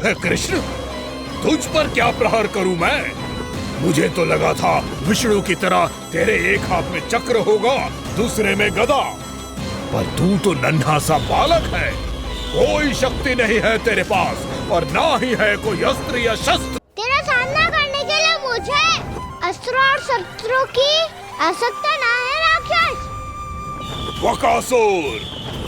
है कृष्ण? तुझ पर क्या प्रहार करूं मैं? मुझे तो लगा था विष्णु की तरह तेरे एक हाथ में चक्र होगा, दूसरे में गदा, पर तू तो नन्हा सा बालक है। कोई शक्ति नहीं है तेरे पास और ना ही है कोई अस्त्र या शस्त्र। तेरा सामना करने के लिए मुझे अस्त्रों और शस्त्रों की आवश्यकता ना है राक्षस। वकासुर,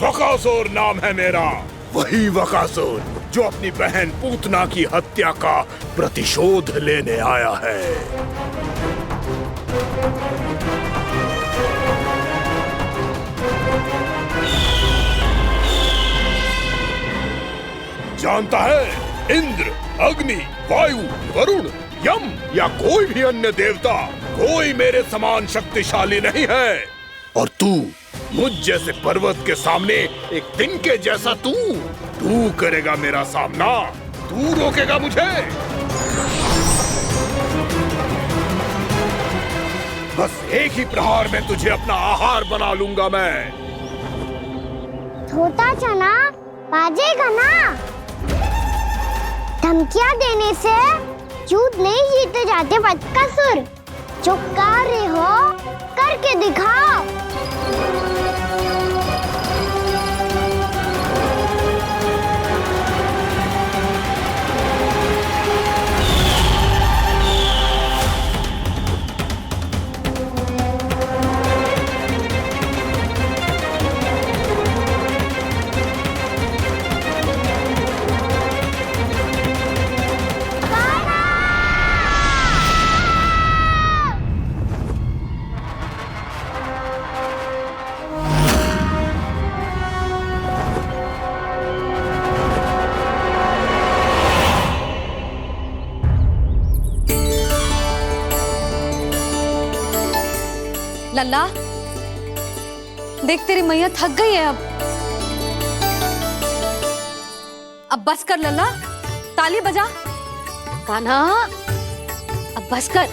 वकासुर नाम है मेरा, वही वकासुर जो अपनी बहन पूतना की हत्या का प्रतिशोध लेने आया है। जानता है, इंद्र, अग्नि, वायु, वरुण, यम या कोई भी अन्य देवता कोई मेरे समान शक्तिशाली नहीं है। और तू मुझ जैसे पर्वत के सामने एक तिनके जैसा तू करेगा मेरा सामना? तू रोकेगा मुझे? बस एक ही प्रहार में तुझे अपना आहार बना लूंगा मैं। छोटा चना बाजेगा ना? धमकियां देने से युद्ध नहीं जीते जाते बदकसूर। जो कार्य हो करके दिखाओ। लल्ला, देख तेरी मैया थक गई है अब बस कर लल्ला, ताली बजा। कान्हा, अब बस कर।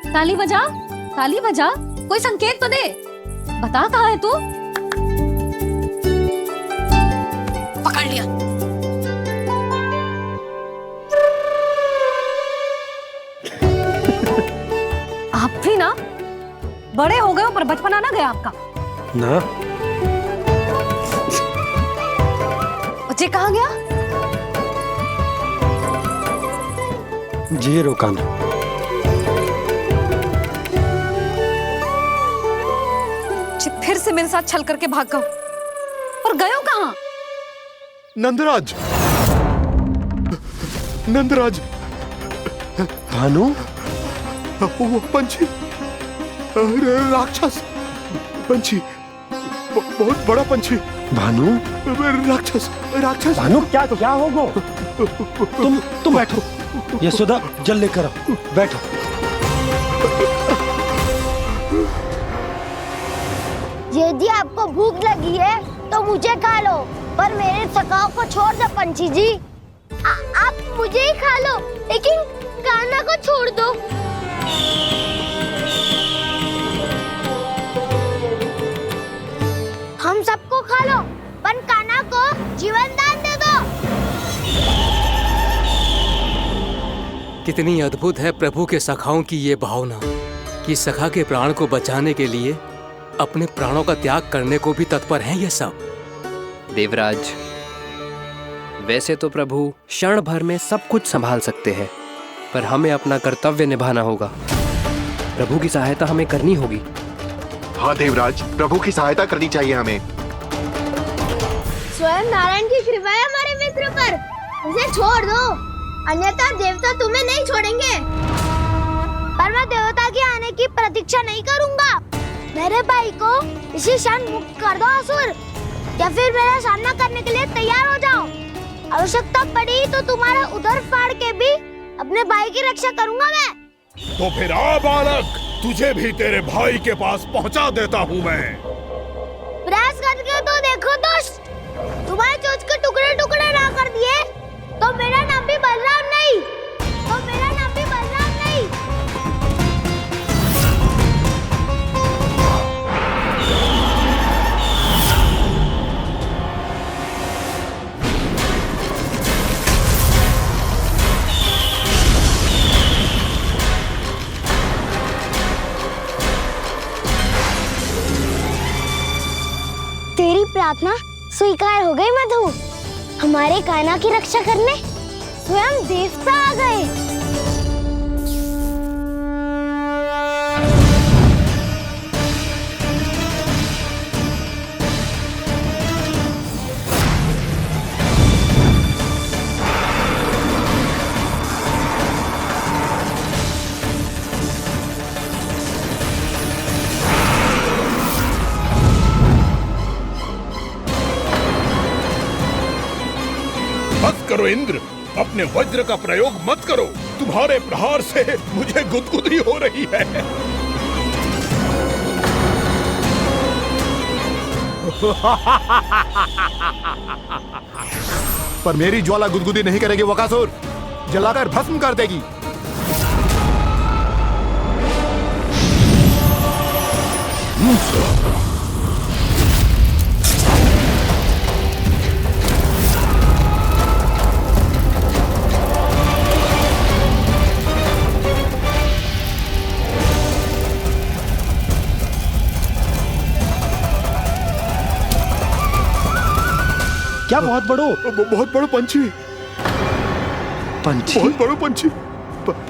ताली बजा, ताली बजा, कोई संकेत तो दे। बता कहाँ है तू? पकड़ लिया। आप भी ना बड़े हो गए हो पर बचपना ना गया आपका ना। बच्चे कहाँ गया? जी रोकान। फिर से मेरे साथ छल करके भाग गए और गए हो कहाँ? नंदराज, नंदराज। भानु, वो पंछी, राक्षस पंछी, बहुत बड़ा पंछी। भानु, राक्षस, राक्षस। भानु, क्या क्या होगा? तुम बैठो। यशोदा, जल लेकर आओ, बैठो। यदि आपको भूख लगी है तो मुझे खा लो, पर मेरे सखाओं को छोड़ दो पंछी जी। आप मुझे ही खा लो, लेकिन कान्हा को छोड़ दो। हम सबको खा लो, पर कान्हा को जीवन दान दे दो। कितनी अद्भुत है प्रभु के सखाओं की ये भावना कि सखा के प्राण को बचाने के लिए अपने प्राणों का त्याग करने को भी तत्पर हैं ये सब। देवराज, वैसे तो प्रभु क्षण भर में सब कुछ संभाल सकते हैं, पर हमें अपना कर्तव्य निभाना होगा। प्रभु की सहायता हमें करनी होगी। हाँ देवराज, प्रभु की सहायता करनी चाहिए हमें। स्वयं नारायण की कृपा है हमारे मित्र पर, उसे छोड़ दो, अन्यथा देवता तुम्हें नहीं छोड़ेंगे। पर मैं देवता के आने की प्रतीक्षा नहीं करूंगा। मेरे भाई को इसी क्षण मुक्त कर दो असुर, या फिर मेरा सामना करने के लिए तैयार हो जाओ। आवश्यकता पड़ी तो तुम्हारा उदर फाड़ के भी अपने भाई की रक्षा करूंगा मैं। तो फिर आ बालक, तुझे भी तेरे भाई के पास पहुंचा देता हूँ मैं। प्रयास करके तो देखो दोस्त, तुम्हारे चोंच के टुकड़े टुकड़े ना कर दिए तो मेरा नाम भी बलराम नहीं, तो मेरा नाम भी बलराम नहीं। प्रार्थना स्वीकार हो गई मधु। हमारे कान्हा की रक्षा करने स्वयं देवता आ गए। बस करो इंद्र, अपने वज्र का प्रयोग मत करो। तुम्हारे प्रहार से मुझे गुदगुदी हो रही है। पर मेरी ज्वाला गुदगुदी नहीं करेगी वकासुर, जलाकर भस्म कर देगी। क्या बहुत बड़ो? बहुत बड़ा पंछी। पंछी? बहुत बड़ा पंछी।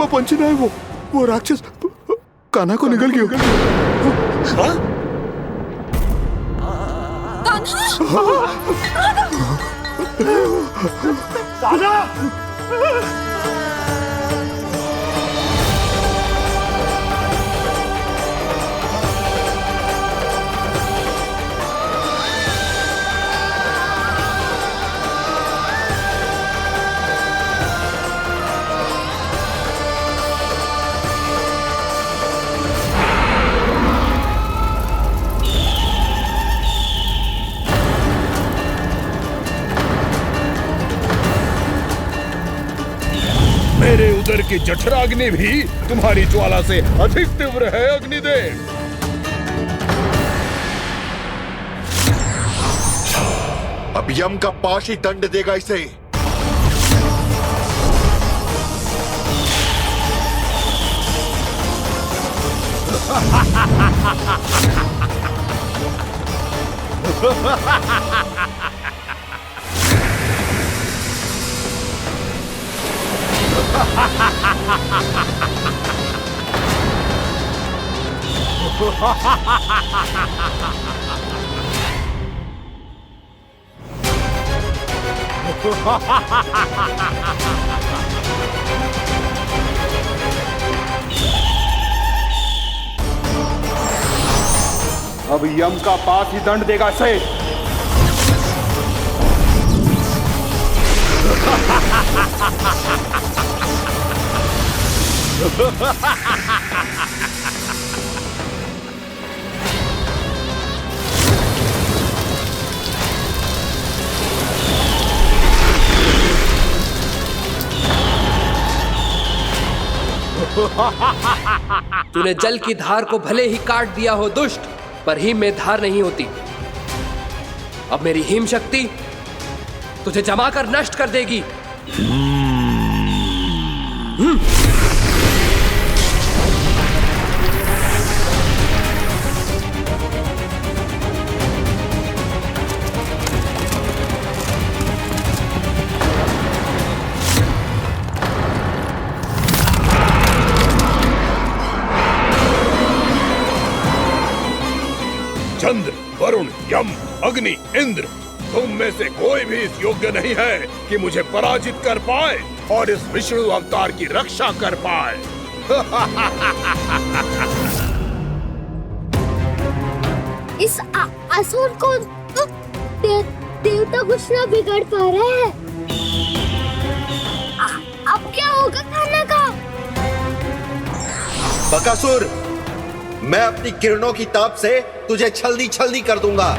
पंछी ना है वो राक्षस कान्हा को निगल गया। मेरे उदर की जठराग्नि भी तुम्हारी ज्वाला से अधिक तीव्र है अग्निदेव। अब यम का पाश ही दंड देगा इसे। अब यम का पास ही दंड देगा इसे। तूने जल की धार को भले ही काट दिया हो दुष्ट, पर हिम में धार नहीं होती। अब मेरी हिम शक्ति तुझे जमाकर नष्ट कर देगी। चंद्र, वरुण, यम, अग्नि, इंद्र, तुम में से कोई भी इस योग्य नहीं है कि मुझे पराजित कर पाए और इस विष्णु अवतार की रक्षा कर पाए। इस असुर को तो देवता कुछ ना बिगाड़ पा रहे हैं। अब क्या होगा कान्हा का? बकासुर, मैं अपनी किरणों की ताप से तुझे छल्दी छल्दी कर दूंगा।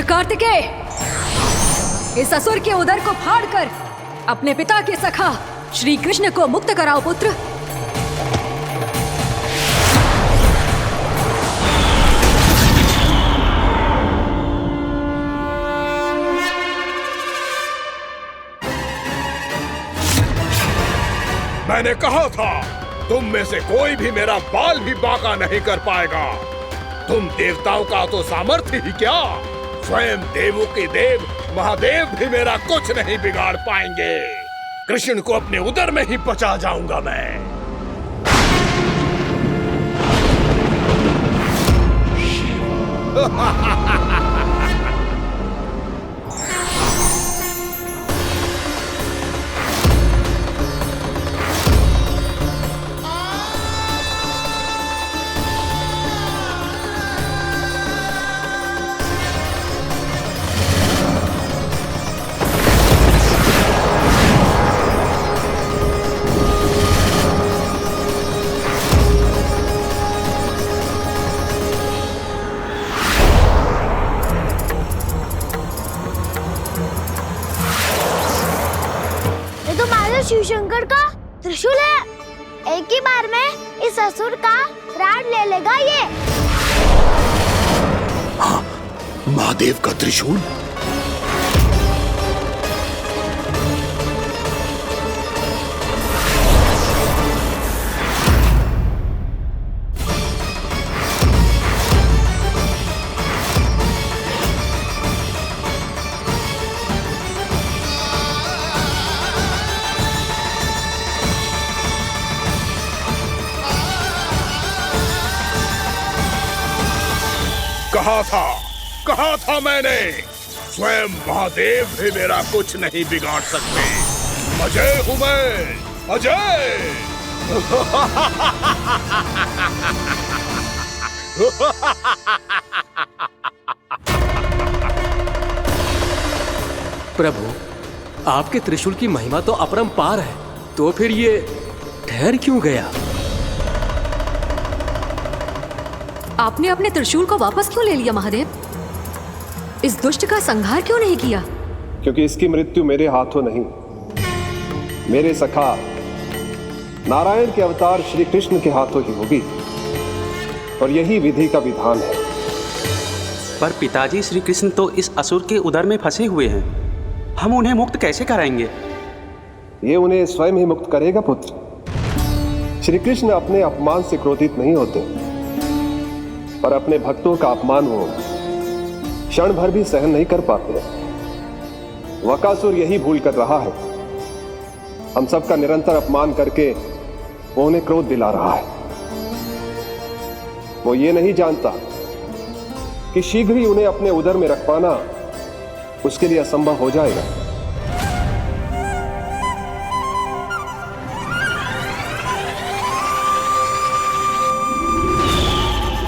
कार्तिकेय, इस असुर के उदर को फाड़कर अपने पिता के सखा श्री कृष्ण को मुक्त कराओ पुत्र। मैंने कहा था, तुम में से कोई भी मेरा बाल भी बांका नहीं कर पाएगा। तुम देवताओं का तो सामर्थ्य ही क्या, स्वयं देवों के देव महादेव भी मेरा कुछ नहीं बिगाड़ पाएंगे। कृष्ण को अपने उदर में ही पचा जाऊंगा मैं। शिव शंकर का त्रिशूल है। एक ही बार में इस असुर का प्राण ले लेगा ये। हाँ, महादेव का त्रिशूल। कहा था मैंने, स्वयं महादेव भी मेरा कुछ नहीं बिगाड़ सकते। अजय हूं मैं, अजय। प्रभु, आपके त्रिशूल की महिमा तो अपरंपार है, तो फिर ये ठहर क्यों गया? आपने अपने त्रिशूल को वापस क्यों ले लिया महादेव? इस दुष्ट का संहार क्यों नहीं किया? क्योंकि इसकी मृत्यु मेरे हाथों नहीं, मेरे सखा नारायण के अवतार श्री कृष्ण के हाथों ही होगी, और यही विधि का विधान है। पर पिताजी, श्री कृष्ण तो इस असुर के उदर में फंसे हुए हैं, हम उन्हें मुक्त कैसे कराएंगे? ये उन्हें स्वयं ही मुक्त करेगा पुत्र। श्री कृष्ण अपने अपमान से क्रोधित नहीं होते, पर अपने भक्तों का अपमान वो क्षण भर भी सहन नहीं कर पाते। वकासुर यही भूल कर रहा है, हम सबका निरंतर अपमान करके वो उन्हें क्रोध दिला रहा है। वो ये नहीं जानता कि शीघ्र ही उन्हें अपने उदर में रख पाना उसके लिए असंभव हो जाएगा।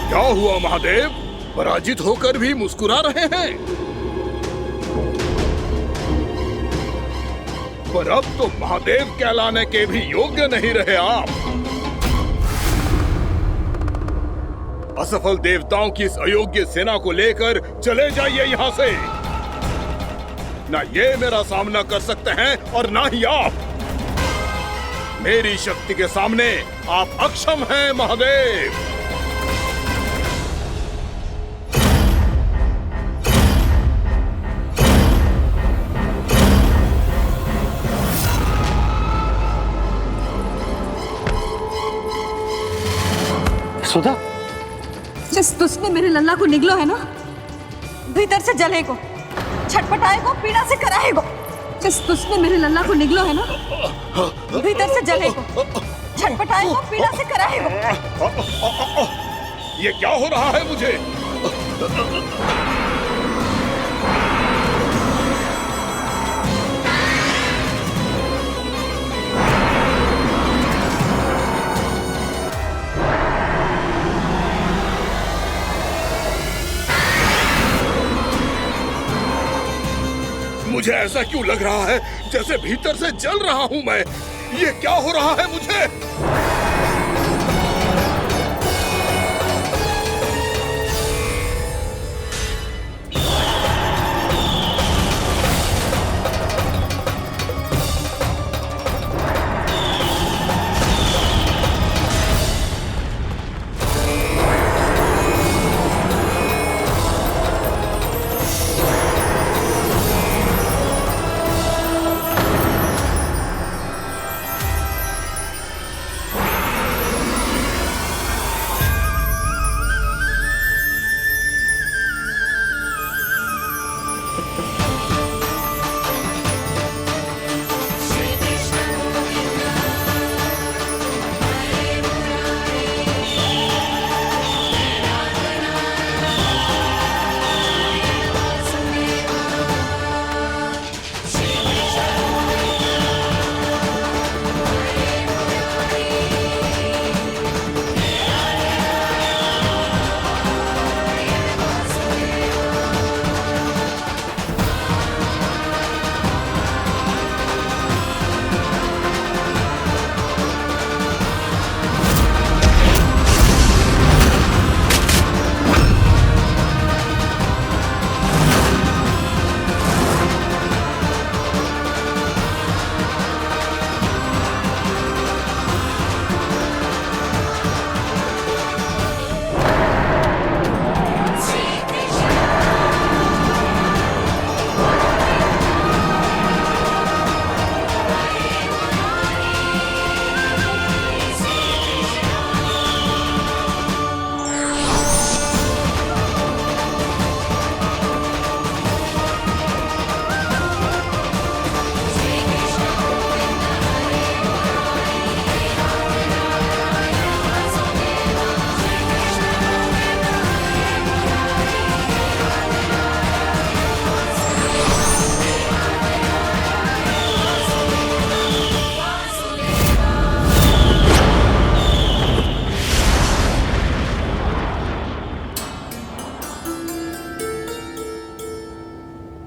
क्या हुआ महादेव, पराजित होकर भी मुस्कुरा रहे हैं? पर अब तो महादेव कहलाने के भी योग्य नहीं रहे आप। असफल देवताओं की इस अयोग्य सेना को लेकर चले जाइए यहाँ से। ना ये मेरा सामना कर सकते हैं और ना ही आप। मेरी शक्ति के सामने आप अक्षम हैं महादेव। सुधा, जिस दुष्ट ने मेरे लल्ला को निगलो है ना, भीतर से जलेगो, छटपटाएगो, पीड़ा से कराएगो। जिस दुष्ट ने मेरे लल्ला को निगलो है ना, भीतर से जलेगो, छटपटाएगो, पीड़ा से कराएगो। ये क्या हो रहा है मुझे? मुझे ऐसा क्यों लग रहा है जैसे भीतर से जल रहा हूं मैं। ये क्या हो रहा है मुझे?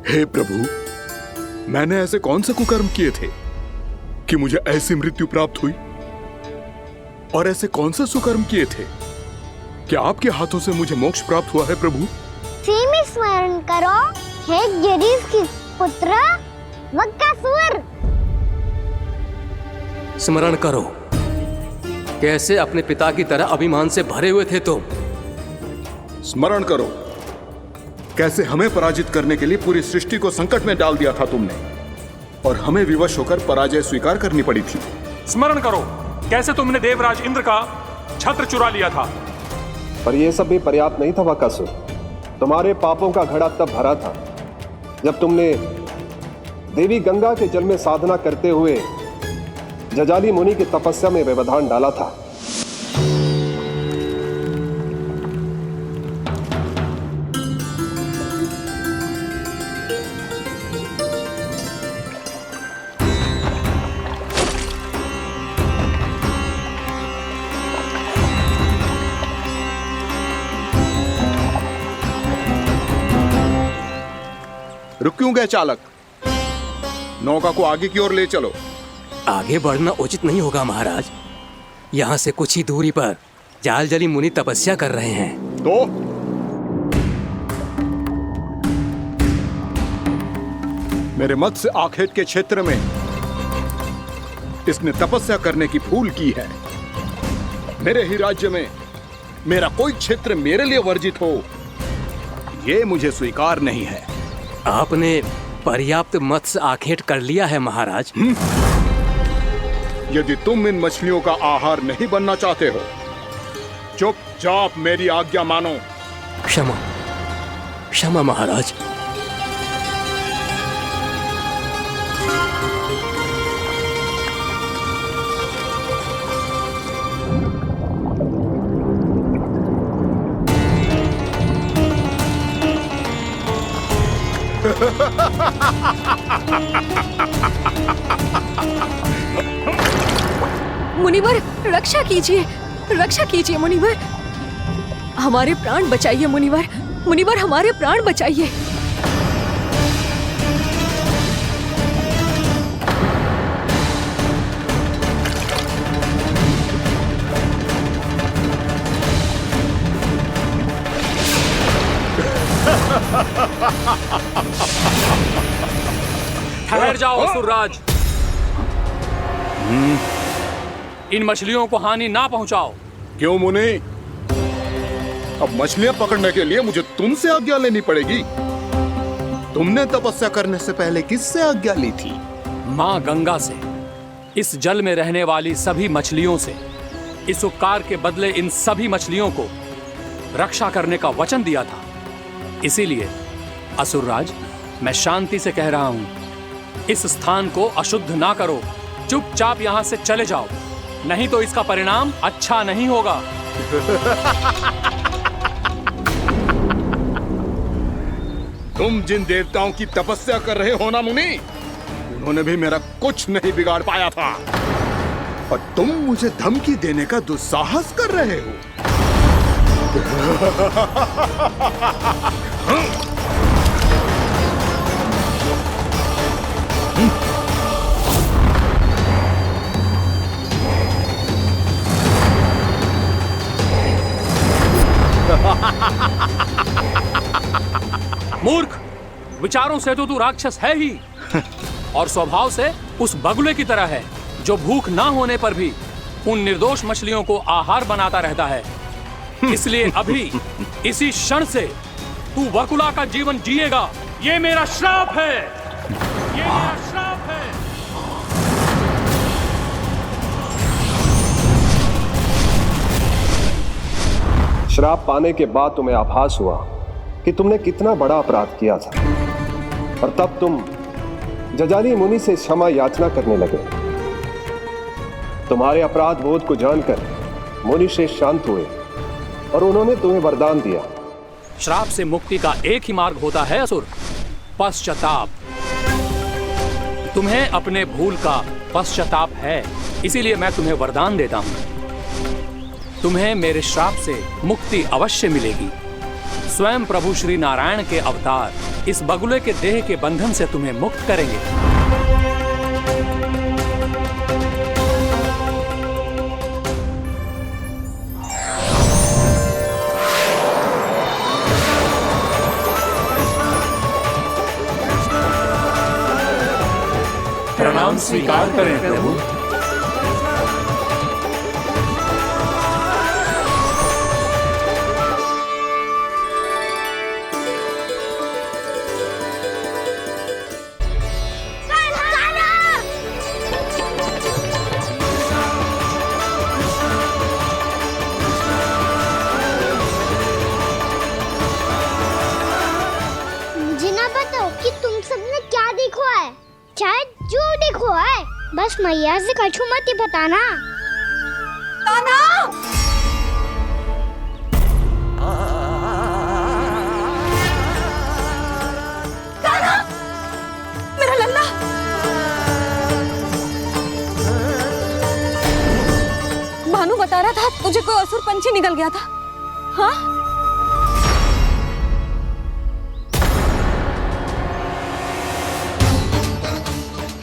हे प्रभु, मैंने ऐसे कौन से कुकर्म किए थे कि मुझे ऐसी मृत्यु प्राप्त हुई? और ऐसे कौन से सुकर्म किए थे कि आपके हाथों से मुझे मोक्ष प्राप्त हुआ है प्रभु? में स्मरण करो, हे गिरीश की पुत्र वक्कासुर। स्मरण करो, कैसे अपने पिता की तरह अभिमान से भरे हुए थे तुम। स्मरण करो, कैसे हमें पराजित करने के लिए पूरी सृष्टि को संकट में डाल दिया था तुमने, और हमें विवश होकर पराजय स्वीकार करनी पड़ी थी। स्मरण करो, कैसे तुमने देवराज इंद्र का छत्र चुरा लिया था। पर यह सब भी पर्याप्त नहीं था वक्कासुर। तुम्हारे पापों का घड़ा तब भरा था जब तुमने देवी गंगा के जल में साधना करते हुए जजाली मुनि की तपस्या में व्यवधान डाला था। रुक क्यों गए चालक? नौका को आगे की ओर ले चलो। आगे बढ़ना उचित नहीं होगा महाराज। यहाँ से कुछ ही दूरी पर जालजली मुनि तपस्या कर रहे हैं। तो मेरे मत्स्य आखेट के क्षेत्र में इसने तपस्या करने की भूल की है। मेरे ही राज्य में मेरा कोई क्षेत्र मेरे लिए वर्जित हो, यह मुझे स्वीकार नहीं है। आपने पर्याप्त मत्स्य आखेट कर लिया है महाराज। यदि तुम इन मछलियों का आहार नहीं बनना चाहते हो, चुपचाप मेरी आज्ञा मानो। क्षमा, क्षमा महाराज। मुनिवर, रक्षा कीजिए, रक्षा कीजिए मुनिवर। हमारे प्राण बचाइए मुनिवर, मुनिवर हमारे प्राण बचाइए। ठहर जाओ असुरराज, इन मछलियों को हानि ना पहुंचाओ। क्यों मुनि? अब मछलियां पकड़ने के लिए मुझे तुमसे आज्ञा लेनी पड़ेगी। तुमने तपस्या करने से पहले किससे आज्ञा ली थी? मां गंगा से। इस जल में रहने वाली सभी मछलियों से इस उपकार के बदले इन सभी मछलियों को रक्षा करने का वचन दिया था। इसीलिए असुरराज, मैं शांति से कह रहा हूं, इस स्थान को अशुद्ध ना करो। चुपचाप यहां से चले जाओ, नहीं तो इसका परिणाम अच्छा नहीं होगा। तुम जिन देवताओं की तपस्या कर रहे हो ना मुनि, उन्होंने भी मेरा कुछ नहीं बिगाड़ पाया था, और तुम मुझे धमकी देने का दुस्साहस कर रहे हो। मूर्ख, विचारों से तो तू राक्षस है ही, और स्वभाव से उस बगुले की तरह है जो भूख ना होने पर भी उन निर्दोष मछलियों को आहार बनाता रहता है। इसलिए अभी इसी क्षण से तू बगुला का जीवन जिएगा। ये मेरा श्राप है, ये मेरा श्राप है। श्राप पाने के बाद तुम्हें आभास हुआ कि तुमने कितना बड़ा अपराध किया था, और तब तुम जजाली मुनि से क्षमा याचना करने लगे। तुम्हारे अपराध बोध को जानकर मुनि श्रेष्ठ शांत हुए और उन्होंने तुम्हें वरदान दिया। श्राप से मुक्ति का एक ही मार्ग होता है असुर, पश्चाताप। तुम्हें अपने भूल का पश्चाताप है, इसीलिए मैं तुम्हें वरदान देता हूं। तुम्हें मेरे श्राप से मुक्ति अवश्य मिलेगी। स्वयं प्रभु श्री नारायण के अवतार इस बगुले के देह के बंधन से तुम्हें मुक्त करेंगे। प्रणाम स्वीकार करें प्रभु। मुझे ना बताओ कि तुम सबने क्या देखा है, शायद जो देखो है, बस मैया से कछु मत ही बताना। कान्हा! कान्हा! मेरा लल्ला! भानु बता रहा था तुझे कोई असुर पंछी निकल गया था। हाँ?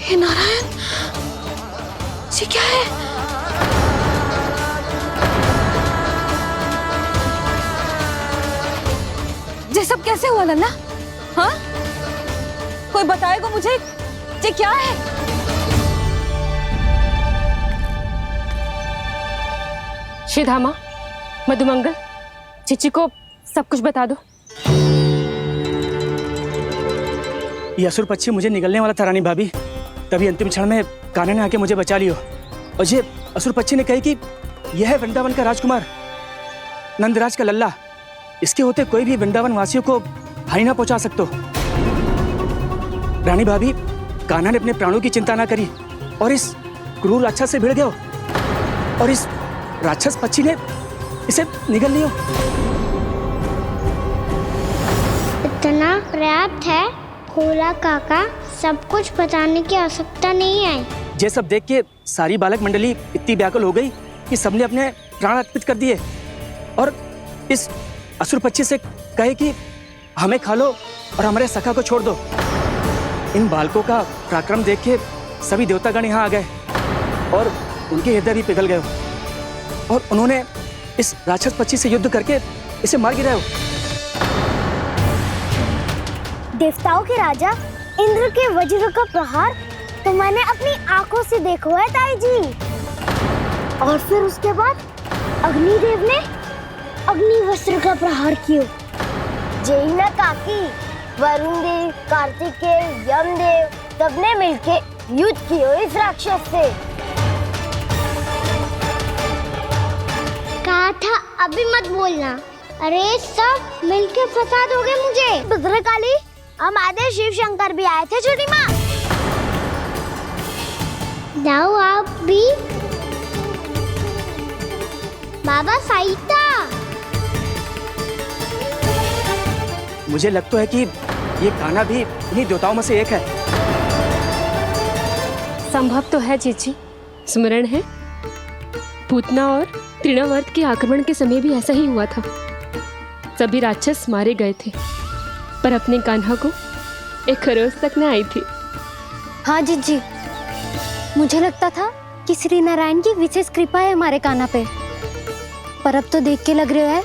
हे नारायण, ये क्या है? ये सब कैसे हुआ लल्ला? हाँ? कोई बताएगा मुझे ये क्या है? श्रीधामा, मधुमंगल, चिची को सब कुछ बता दो। ये असुर पक्षी मुझे निगलने वाला था रानी भाभी, तभी अंतिम क्षण में कान्हा ने आके मुझे बचा लियो। और ये असुर पक्षी ने कही कि यह है वृंदावन का राजकुमार, नंदराज का लल्ला। इसके होते कोई भी वृंदावन वासियों को हानि ना पहुंचा सकते। रानी भाभी, कान्हा ने अपने प्राणों की चिंता ना करी और इस क्रूर राक्षस से भिड़ गयो, और इस राक्षस पक्षी ने इसे निगल लियो। इतना पर्याप्त है भोला काका, सब कुछ बताने की आवश्यकता नहीं है। ये सब देख के सारी बालक मंडली इतनी व्याकुल हो गई कि सबने अपने प्राण अर्पित कर दिए, और इस असुर पक्षी से कहे कि हमें खा लो और हमारे सखा को छोड़ दो। इन बालकों का पराक्रम देख के सभी देवतागण यहाँ आ गए और उनके हृदय भी पिघल गए, और उन्होंने इस राक्षस पक्षी से युद्ध करके इसे मार गिराया। देवताओं के राजा इंद्र के वज्र का प्रहार तो मैंने अपनी आंखों से देखा है ताई जी, और फिर उसके बाद अग्निदेव ने अग्निवस्त्र का प्रहार किया। जय ना काकी, वरुण देव, कार्तिकेय, यमदेव सबने मिलके युद्ध किया इस राक्षस से। कहा था अभी मत बोलना, अरे सब मिलके फंसा दोगे मुझे। भद्रकाली, हमारे शिव शंकर भी आए थे छोटी माँ। जाओ आप भी। बाबा साईता। मुझे लगता है कि ये कान्हा भी इन्हीं देवताओं में से एक है। संभव तो है जीजी। स्मरण है, पूतना और तृणावर्त के आक्रमण के समय भी ऐसा ही हुआ था। सभी राक्षस मारे गए थे, पर अपने कान्हा को एक खरोच तक न आई थी। हाँ जीजी, मुझे लगता था कि श्री नारायण की विशेष कृपा है हमारे कान्हा पे, पर अब तो देख के लग रहा है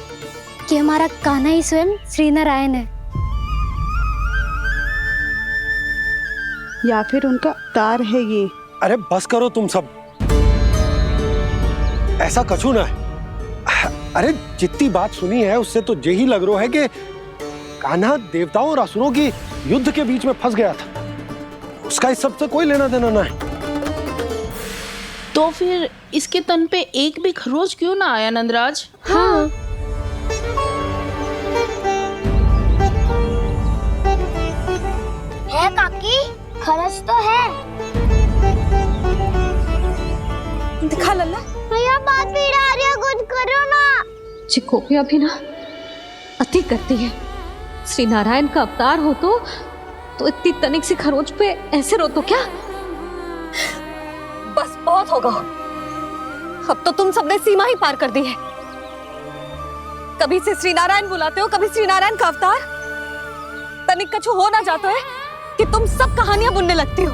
कि हमारा कान्हा ही स्वयं श्री नारायण है। या फिर उनका अवतार है ये। अरे बस करो तुम सब, ऐसा कछु ना है। अरे जितनी बात सुनी है उससे तो यही लग रहा है कि कान्हा देवताओं और असुरों की युद्ध के बीच में फंस गया था। उसका इस सब से कोई लेना देना ना है। तो फिर इसके तन पे एक भी खरोच क्यों ना आया नंदराज? हाँ, है काकी, खरच तो है। दिखा लल्ला। भैया बात पीड़ा आ रही है, कुछ करो ना। चिकोपिया भी ना अति करती है। श्री नारायण का अवतार हो तो इतनी तनिक सी खरोच पे ऐसे रो तो क्या? बस बहुत होगा। अब तो तुम सबने सीमा ही पार कर दी है। कभी से श्री नारायण बुलाते हो, कभी श्री नारायण का अवतार। तनिक कछु हो ना जाता है कि तुम सब कहानियां बुनने लगती हो।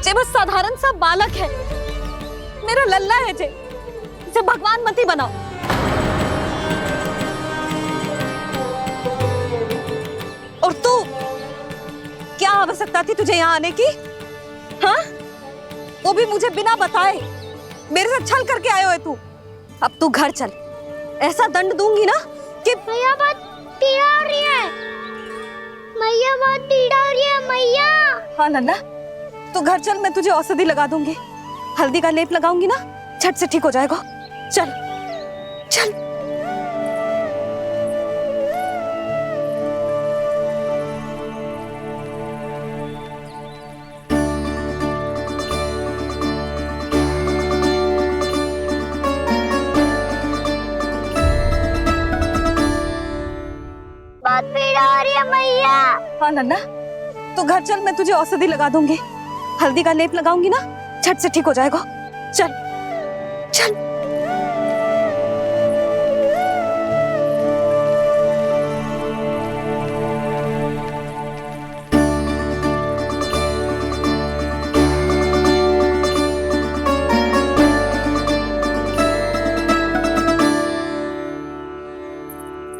जे बस साधारण सा बालक है, मेरा लल्ला है जे, इसे भगवान मती बनाओ। और तू, क्या आवश्यकता थी तुझे यहाँ आने की? हाँ, वो भी मुझे बिना बताए। मेरे से छल करके आयो है तू। अब तू घर चल, ऐसा दंड दूंगी ना कि भैया बहुत पीड़ा हो रही है। मैया बहुत पीड़ा हो रही है मैया। हाँ नन्ना, तू घर चल, मैं तुझे औषधि लगा दूंगी। हल्दी का लेप लगाऊंगी ना, झट से ठीक हो जाएगा। चल चल। बहुत पीड़ा हो रही है मैया। हाँ नन्ना, तू घर चल, मैं तुझे औषधि लगा दूंगी। हल्दी का लेप लगाऊंगी ना, झट से ठीक हो जाएगा। चल चल।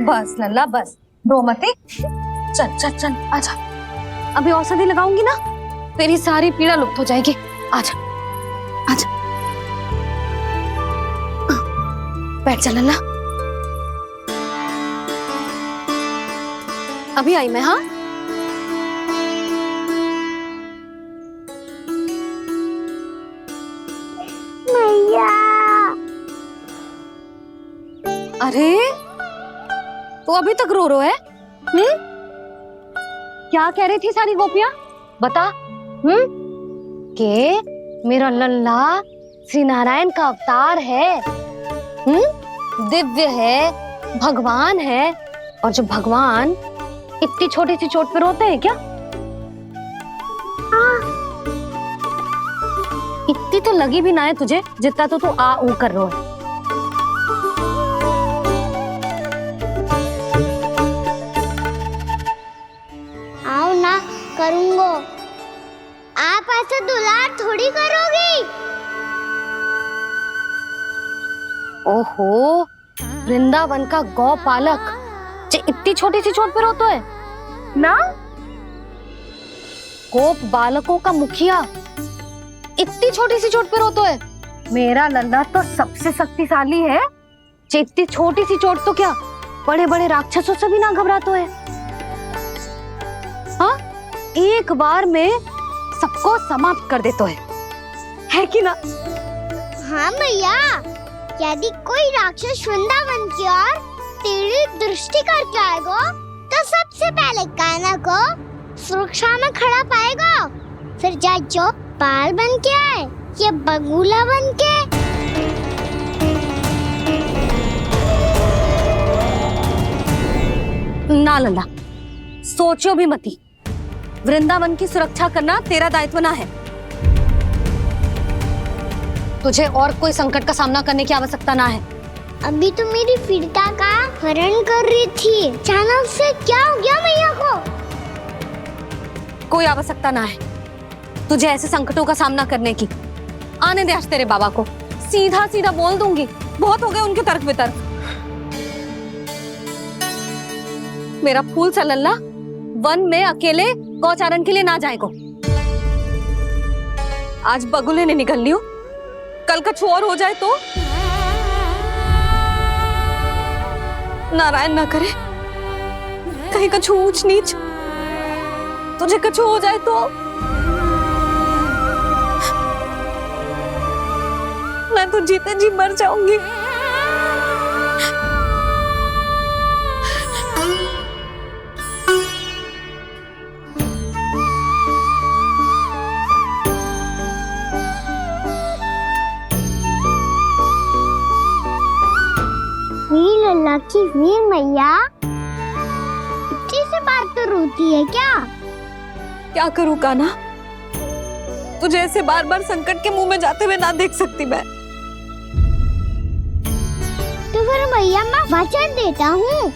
बस लल्ला बस, रो मत। चल चल चल, आजा। अभी औषधि लगाऊंगी ना, तेरी सारी पीड़ा लुप्त हो जाएगी। आजा आजा, बैठ जा लल्ला। अभी आई मैं। हाँ, मैया। अरे तू अभी तक रो है? क्या कह रही थी सारी गोपियां? बता। के मेरा लल्ला श्री नारायण का अवतार है। दिव्य है, भगवान है। और जो भगवान इतनी छोटी सी चोट पे रोते हैं क्या? इतनी तो लगी भी ना है तुझे, जितना तो तू आ ऊ कर रहा है। आओ ना, करूंगो। आप ऐसे दुलार थोड़ी करोगी। ओहो, वृंदावन का गौपालक जो इतनी छोटी सी चोट पे रोता है ना? गोप बालकों का मुखिया इतनी छोटी सी चोट पे रोता है? मेरा लल्ला तो सबसे शक्तिशाली है। जो इतनी छोटी सी चोट तो क्या, बड़े बड़े राक्षसों से भी ना घबराता है। हाँ, एक बार में सबको समाप्त कर देता है कि ना? हाँ भैया, यदि कोई राक्षस वृंदावन की ओर टेढ़ी दृष्टि करके आएगा तो तो सबसे पहले कान्हा को सुरक्षा में खड़ा पाएगा, फिर चाहे जो बाल बन के आए या बगुला बन के। ना लल्ला, सोचो भी मती। वृंदावन की सुरक्षा करना तेरा दायित्व ना है। तुझे और कोई संकट का सामना करने की आवश्यकता ना है। अभी तो मेरी पीड़िता का हरण कर रही थी, अचानक से क्या हो गया मैया को? कोई आवश्यकता ना है तुझे ऐसे संकटों का सामना करने की। आने दे आज तेरे बाबा को, सीधा सीधा बोल दूंगी। बहुत हो गए उनके तर्क वितर्क। मेरा फूल सा लल्ला वन में अकेले गौचारण के लिए ना जाए को। आज बगुले ने निकल लियो, कल का छोर हो जाए तो नारायण ना करे, कहीं कछु ऊंच नीच तुझे कछु हो जाए तो मैं तो जीते जी मर जाऊंगी। लल्ला की वीर मैया इतनी सी बात तो रोती है क्या करूं कान्हा, तुझे ऐसे बार बार संकट के मुंह में जाते हुए ना देख सकती मैं। तो फिर मैया मैं वचन देता हूँ,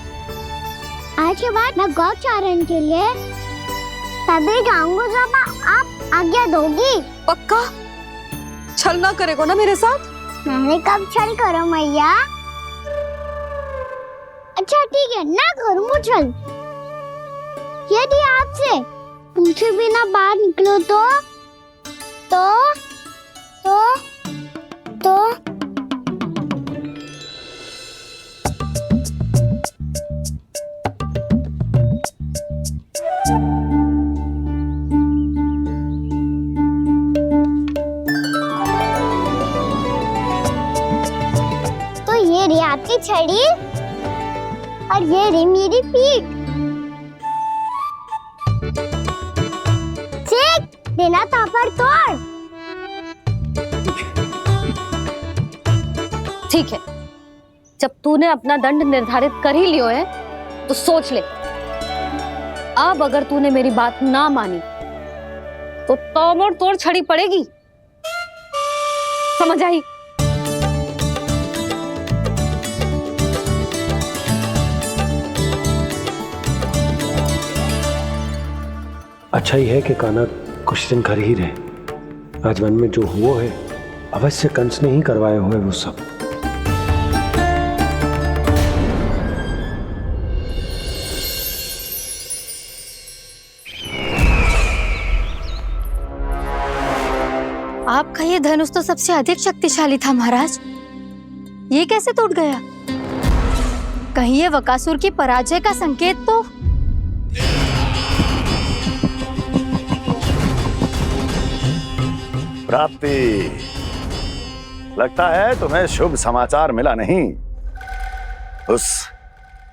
आज के बाद मैं गौचारण के लिए तभी जाऊंगा जब आप आज्ञा दोगी। पक्का? छल ना करेगा ना मेरे साथ? मैंने कब छल करो मैया? अच्छा ठीक है, ना करूँ छल। यदि आपसे पूछे बिना बाहर निकलो तो ये रही आपकी छड़ी और ये रही मेरी पीठ। ठीक देना था पर तोड़। ठीक है, जब तूने अपना दंड निर्धारित कर ही लियो है तो सोच ले, अब अगर तूने मेरी बात ना मानी तो तोड़ तोड़ छड़ी पड़ेगी, समझ आई? अच्छा ही है कि कान्हा कुछ दिन घर ही रहे। आज वन में जो हुआ है अवश्य कंस ने ही करवाए हुए वो सब। आपका ये धनुष तो सबसे अधिक शक्तिशाली था महाराज, ये कैसे टूट गया? कहीं ये बकासुर की पराजय का संकेत तो? प्राप्ति, लगता है तुम्हें शुभ समाचार मिला नहीं। उस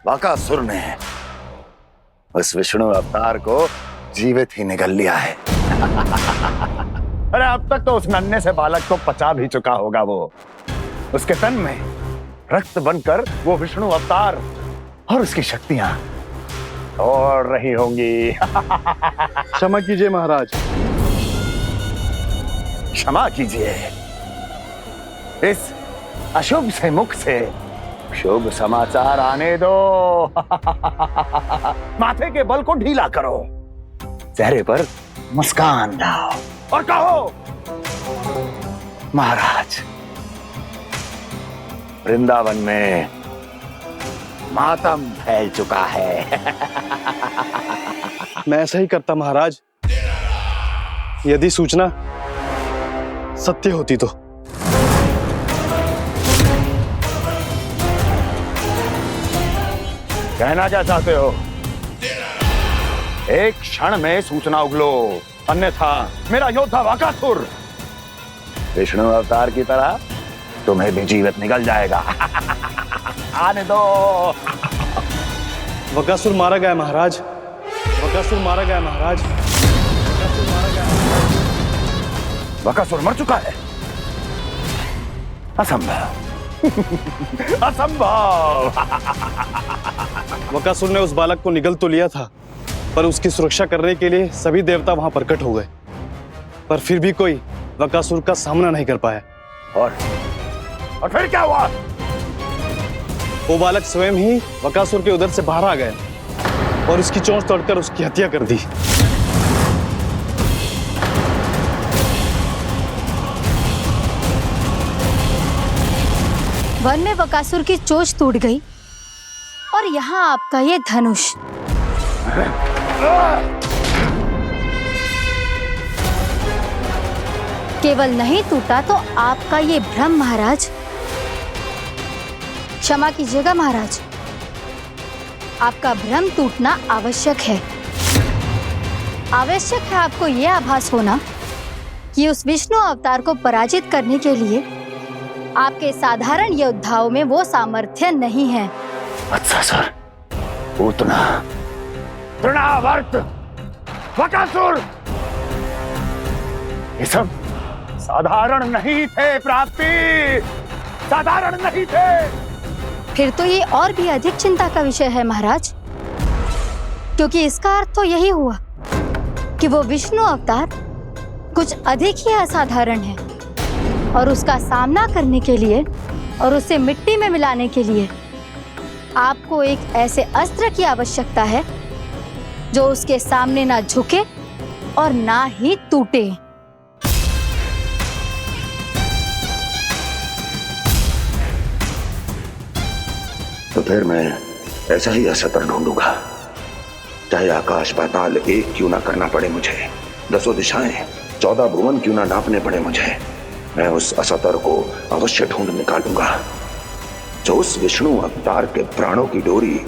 बकासुर ने उस विष्णु अवतार को जीवित ही निगल लिया है। अरे अब तक तो उस नन्हे से बालक को पचा भी चुका होगा वो। उसके तन में रक्त बनकर वो विष्णु अवतार और उसकी शक्तियां और रही होंगी। क्षमा कीजिए महाराज। क्षमा कीजिए, इस अशुभ से मुख से शुभ समाचार आने दो। माथे के बल को ढीला करो, चेहरे पर मुस्कान लाओ और कहो, महाराज, वृंदावन में मातम फैल चुका है। मैं ऐसा ही करता महाराज, यदि सूचना सत्य होती तो। कहना क्या चाहते हो? एक क्षण में सूचना उगलो, अन्यथा मेरा योद्धा बकासुर विष्णु अवतार की तरह तुम्हें भी जीवित निकल जाएगा। आने दो। बकासुर मारा गया महाराज, बकासुर मारा गया महाराज, बकासुर मारा गया महाराज। बकासुर मर चुका है? असंभव। असंभव। बकासुर ने उस बालक को निगल तो लिया था, पर उसकी सुरक्षा करने के लिए सभी देवता वहां प्रकट हो गए, पर फिर भी कोई बकासुर का सामना नहीं कर पाया। और फिर क्या हुआ? वो बालक स्वयं ही बकासुर के उदर से बाहर आ गया और उसकी चोंच तोड़कर उसकी हत्या कर दी। वन में बकासुर की चोंच टूट गई और यहाँ आपका ये धनुष। केवल नहीं टूटा तो आपका ये भ्रम महाराज। क्षमा कीजिएगा महाराज, आपका भ्रम टूटना आवश्यक है। आवश्यक है आपको यह आभास होना कि उस विष्णु अवतार को पराजित करने के लिए आपके साधारण योद्धाओं में वो सामर्थ्य नहीं है। अच्छा सर, पूतना, तृणावर्त, बकासुर, ये सब साधारण नहीं थे प्राप्ति, साधारण नहीं थे। फिर तो ये और भी अधिक चिंता का विषय है महाराज, क्योंकि इसका अर्थ तो यही हुआ कि वो विष्णु अवतार कुछ अधिक ही असाधारण है और उसका सामना करने के लिए और उसे मिट्टी में मिलाने के लिए आपको एक ऐसे अस्त्र की आवश्यकता है जो उसके सामने ना झुके और ना ही टूटे। तो फिर मैं ऐसा ही अस्त्र ढूंढूंगा, चाहे आकाश पाताल एक क्यों ना करना पड़े मुझे, 10 दिशाएं 14 भुवन क्यों ना नापने पड़े मुझे, मैं उस अस्त्र को अवश्य ढूंढ निकालूंगा जो उस विष्णु अवतार के प्राणों की डोरी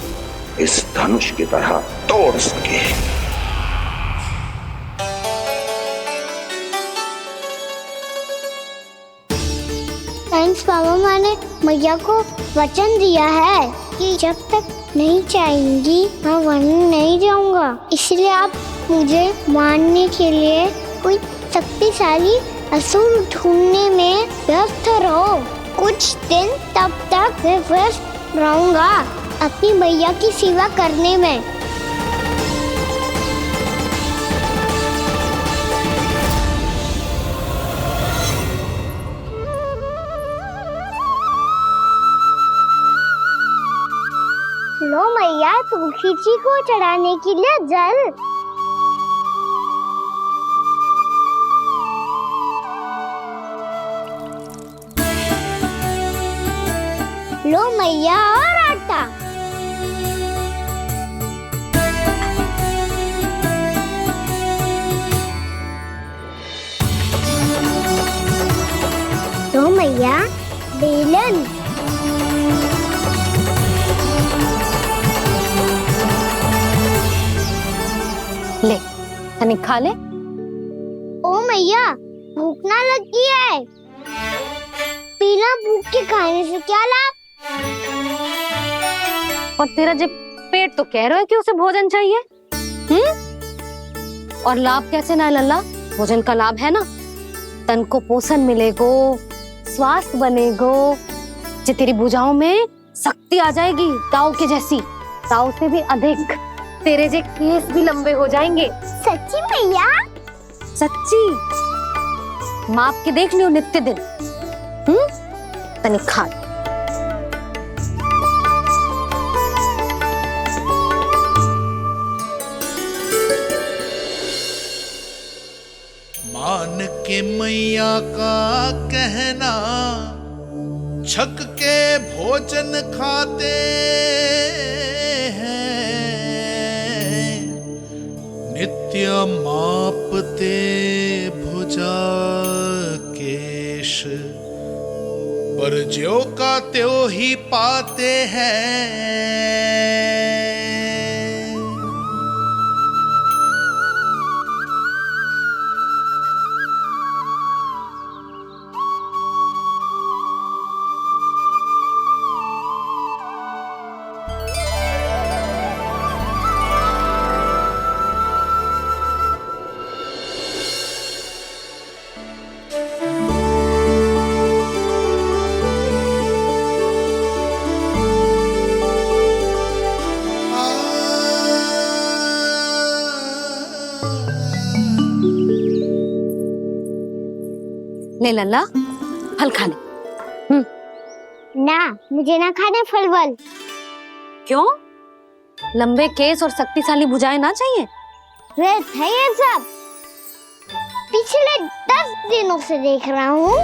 इस धनुष की तरह तोड़ सके। थैंक्स पापा, मैंने मैया को वचन दिया है कि जब तक नहीं चाहेंगी मैं वन नहीं जाऊंगा, इसलिए आप मुझे मारने के लिए कोई शक्तिशाली असुर ढूंढने में व्यस्त रहो। कुछ दिन तब तक मैं व्यस्त रहूंगा अपनी मैया की सेवा करने में। लो मैया, तुलसी जी को चढ़ाने के लिए जल। लो मैया, और आटा। लो मैया, बेलन। ले, तनिक खा ले। ओ मैया, भूख ना लगी है। बिना भूख के खाने से क्या लाभ? और तेरा जब पेट तो कह रहा है कि उसे भोजन चाहिए, और लाभ कैसे ना लल्ला? भोजन का लाभ है ना, तन को पोषण मिलेगो, स्वास्थ्य बनेगो, जो तेरी भुजाओं में शक्ति आ जाएगी ताऊ के जैसी, ताऊ से भी अधिक। तेरे जे केस भी लंबे हो जाएंगे। सच्ची मैया? सच्ची। माप के देख लियो नित्य दिन। तनिक खा। मान के मैया का कहना, छक के भोजन खाते हैं, नित्य मापते भुजा केश, पर ज्यों का त्यों ही पाते हैं। ले लल्ला, फल खा ले। ना, मुझे ना खाने फल वल। क्यों? लंबे केस और शक्तिशाली भुजाएं ना चाहिए? व्यर्थ है ये सब। पिछले 10 दिनों से देख रहा हूँ,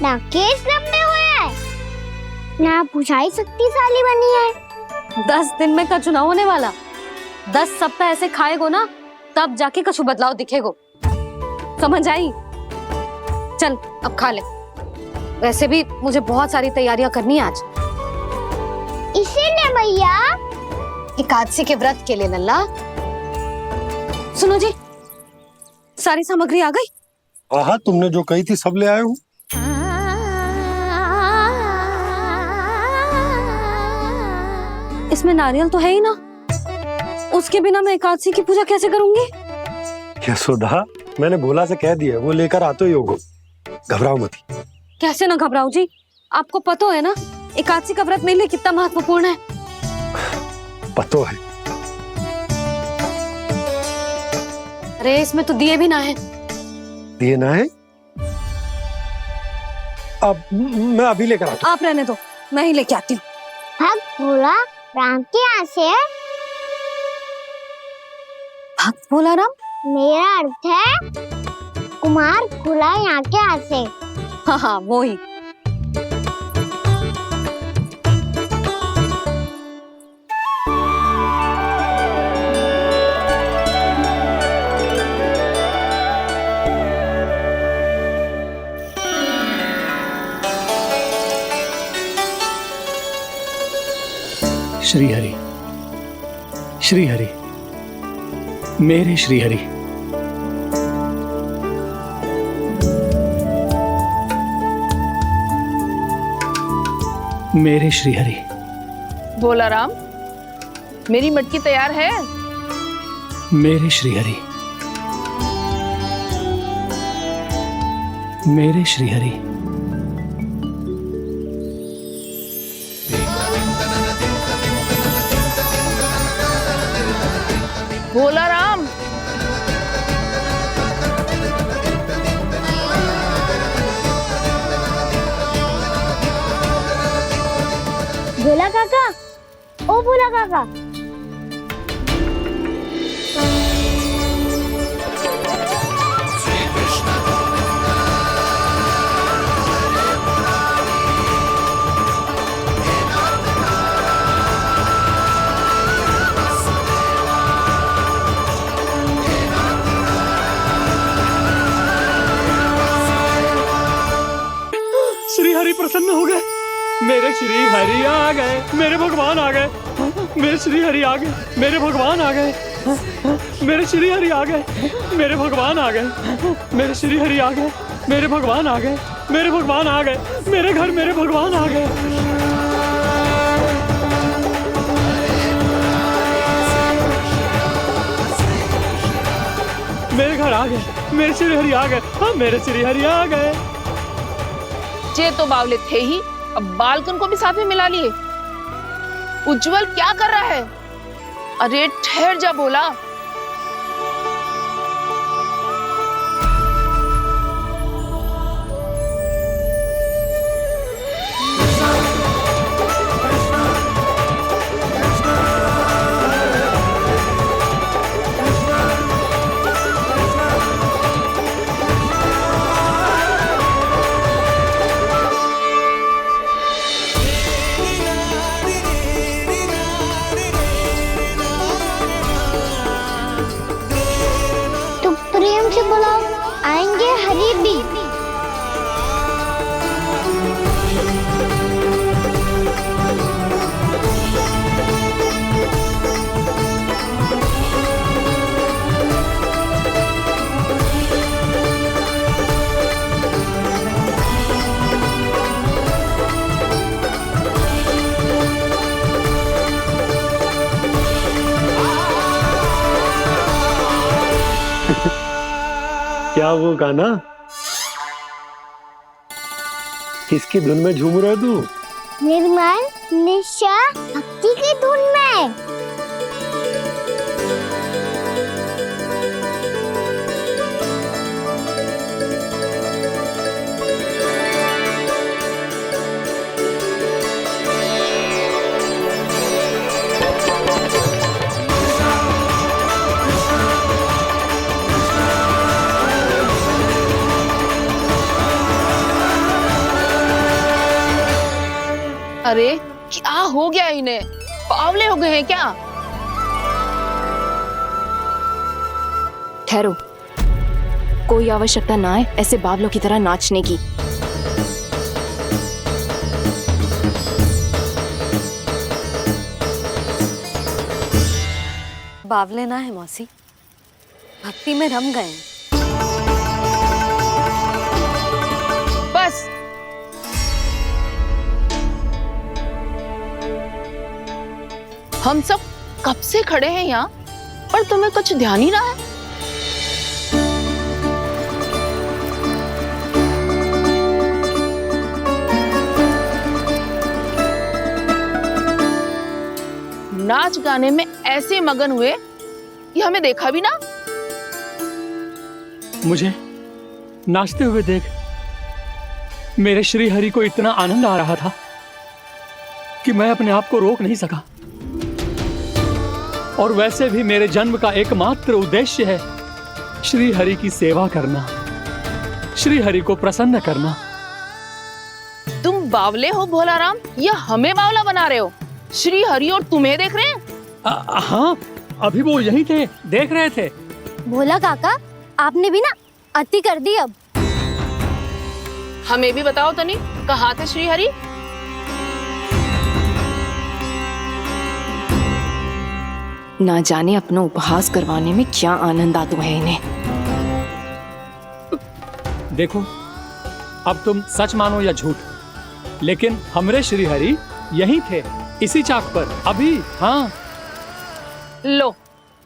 ना केस लंबे हुए हैं, ना भुजाएं शक्तिशाली बनी है। 10 दिन में का चुनाव होने वाला। 10 सप्ताह ऐसे खाएगो ना, तब जाके कछु बदलाव दिखेगो। समझ आई? चल अब खा ले। वैसे भी मुझे बहुत सारी तैयारियां करनी है आज। इसीलिए भैया एकादशी के व्रत के लिए लल्ला। सुनो जी, सारी सामग्री आ गई? हाँ, तुमने जो कही थी सब ले आए हूँ। इसमें नारियल तो है ही ना, उसके बिना मैं एकादशी की पूजा कैसे करूंगी? यशोदा, मैंने भोला से कह दिया, वो लेकर आते ही होगो। घबराओ मत। कैसे ना घबराओ जी, आपको पता है ना एकादशी का व्रत मेरे लिए कितना महत्वपूर्ण है। पतो है। अरे इसमें तो दिए भी ना है। दिए ना है? अब मैं अभी लेकर आता हूँ। आप रहने दो, मैं ही लेके आती हूँ। भक्त भोला राम के यहाँ से है। भक्त भोला राम? मेरा अर्थ है कुमार खुला यहाँ के यहाँ से। हाँ हाँ, वो ही। श्री हरि, श्री हरि, मेरे श्री हरि। मेरे श्री हरि। भोला राम, मेरी मटकी तैयार है? मेरे श्री हरि, मेरे श्री हरि। भोला राम, भोला काका, ओ भोला काका। श्री हरि प्रसन्न हो गए। मेरे श्री हरि आ गए, मेरे भगवान आ गए। मेरे श्री हरि आ गए, मेरे भगवान आ गए। मेरे श्री हरि आ गए, मेरे भगवान आ गए। मेरे श्री हरि आ गए, मेरे भगवान आ गए। मेरे भगवान आ गए, मेरे घर मेरे भगवान आ गए। मेरे घर आ गए, मेरे श्री हरि आ गए। हाँ, मेरे श्री हरि आ गए। जे तो बावले थे ही, अब बालकन को भी साथ में मिला लिए। उज्जवल क्या कर रहा है? अरे ठहर जा बोला। प्रेम से बुलाओ, आएंगे हरि भी। क्या वो गाना? किसकी धुन में झूम रहा तू? निर्मल निशा भक्ति की धुन में। अरे क्या हो गया इन्हें? बावले हो गए हैं क्या? ठहरो, कोई आवश्यकता ना है ऐसे बावलों की तरह नाचने की। बावले ना है मौसी, भक्ति में रम गए। बस हम सब कब से खड़े हैं यहाँ, पर तुम्हें कुछ ध्यान ही ना है। नाच गाने में ऐसे मगन हुए कि हमें देखा भी ना। मुझे नाचते हुए देख मेरे श्री हरि को इतना आनंद आ रहा था कि मैं अपने आप को रोक नहीं सका। और वैसे भी मेरे जन्म का एकमात्र उद्देश्य है श्री हरि की सेवा करना, श्री हरि को प्रसन्न करना। तुम बावले हो भोलाराम, या हमें बावला बना रहे हो? श्री हरि और तुम्हें देख रहे हैं? हाँ, अभी वो यहीं थे, देख रहे थे। भोला काका, आपने भी ना अति कर दी। अब हमें भी बताओ तनी, कहाँ थे श्री हरि? ना जाने अपना उपहास करवाने में क्या आनंद आता है इन्हें। देखो, अब तुम सच मानो या झूठ, लेकिन हमरे श्री हरि यहीं थे, इसी चाक पर अभी। हाँ, लो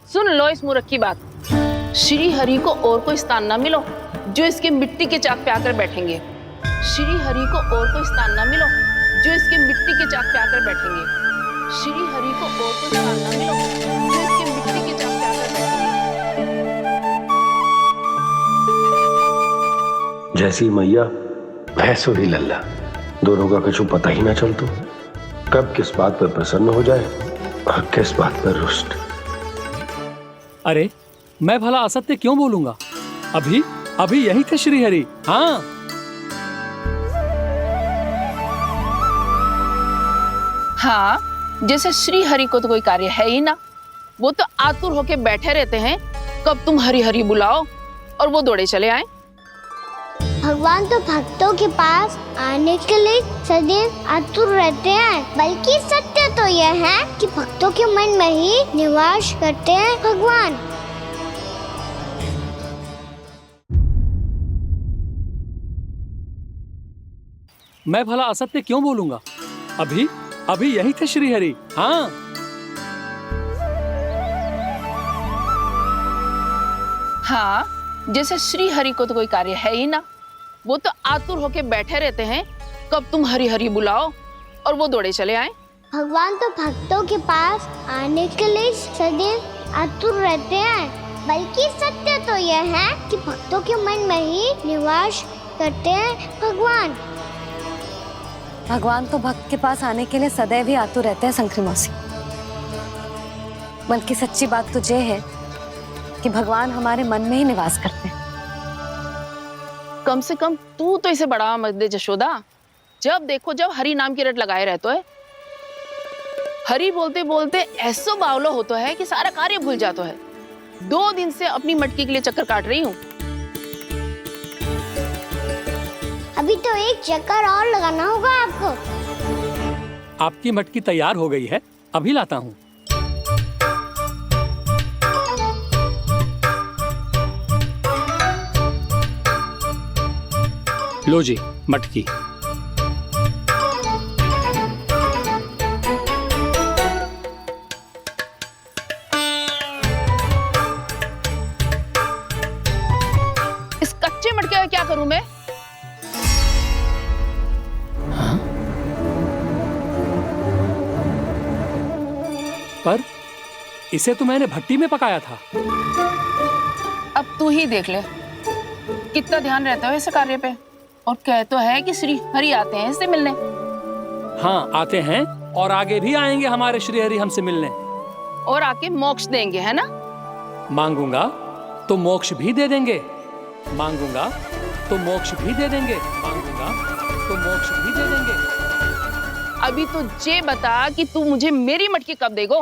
सुन लो इस मूर्ख की बात। श्री हरि को और कोई स्थान ना मिलो जो इसके मिट्टी के चाक पे आकर बैठेंगे। श्री हरि को और कोई स्थान ना मिलो जो इसके मिट्टी के चाक पे आकर बैठेंगे। श्री हरि को और कोई स्थान ना मिलो जो इसके मिट्टी के चाक पे आकर बैठेंगे। जैसी मैया भैंसो ही लल्ला, दोनों का कुछ पता ही ना चलतो, कब किस बात पर प्रसन्न हो जाए और किस बात पर रुष्ट। अरे मैं भला असत्य क्यों बोलूंगा? अभी अभी यही थे श्री हरि। हाँ, हाँ, जैसे श्री हरि को तो कोई कार्य है ही ना। वो तो आतुर होके बैठे रहते हैं कब तुम हरि हरि बुलाओ और वो दौड़े चले आए। भगवान तो भक्तों के पास आने के लिए सदैव आतुर रहते हैं, बल्कि सत्य तो यह है कि भक्तों के मन में ही निवास करते हैं भगवान। मैं भला असत्य क्यों बोलूंगा? अभी अभी यही थे श्री हरि। हाँ, हाँ, जैसे श्री हरि को तो कोई कार्य है ही ना। वो तो आतुर होके बैठे रहते हैं कब तुम हरि हरि बुलाओ और वो दौड़े चले आए। भगवान तो भक्तों के पास आने के लिए सदैव आतुर रहते हैं, बल्कि सत्य तो यह है कि भक्तों के मन में ही निवास करते हैं भगवान। भगवान तो भक्त के पास आने के लिए सदैव ही आतुर रहते हैं शंकरी मौसी। बल्कि सच्ची बात तो ये है कि भगवान हमारे मन में ही निवास करते हैं। कम से कम तू तो इसे बढ़ावा मत दे जशोदा। जब देखो जब हरि नाम की रट लगाए रहते है। हरि बोलते बोलते ऐसो बावलो होता है कि सारा कार्य भूल जाता है। 2 दिन से अपनी मटकी के लिए चक्कर काट रही हूँ। अभी तो एक चक्कर और लगाना होगा आपको। आपकी मटकी तैयार हो गई है, अभी लाता हूँ। लो जी मटकी। इस कच्चे मटके का क्या करूं मैं? पर इसे तो मैंने भट्टी में पकाया था। अब तू ही देख ले कितना ध्यान रहता है इस कार्य पे। और कह तो है कि श्री हरि आते हैं इससे मिलने। हाँ, आते हैं और आगे भी आएंगे हमारे श्री हरि हमसे मिलने। और आके मोक्ष देंगे, है ना? मांगूंगा तो मोक्ष भी दे देंगे, मांगूंगा तो मोक्ष भी दे देंगे, मांगूंगा तो मोक्ष भी दे देंगे। अभी तो ये बता कि तू मुझे मेरी मटकी कब देगो?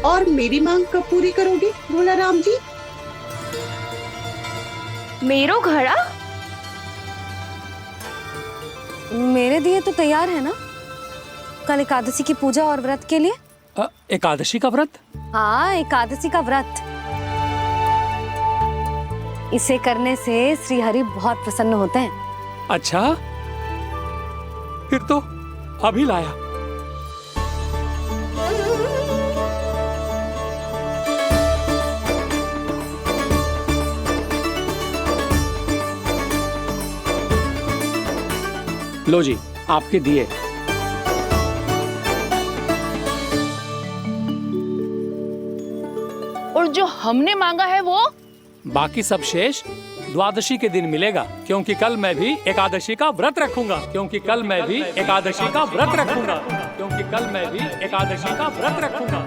और मेरी मांग कब पूरी करोगी भोला राम जी? मेरो घड़ा मेरे दिए तो तैयार है ना कल एकादशी की पूजा और व्रत के लिए? एकादशी का व्रत? हाँ, एकादशी का व्रत। इसे करने से श्री हरि बहुत प्रसन्न होते हैं। अच्छा, फिर तो अभी लाया। लो जी, आपके दिए। और जो हमने मांगा है वो? बाकी सब शेष द्वादशी के दिन मिलेगा, क्योंकि कल मैं भी एकादशी का व्रत रखूंगा। क्योंकि कल मैं भी एकादशी का व्रत रखूंगा। क्योंकि कल मैं भी एकादशी का व्रत रखूंगा।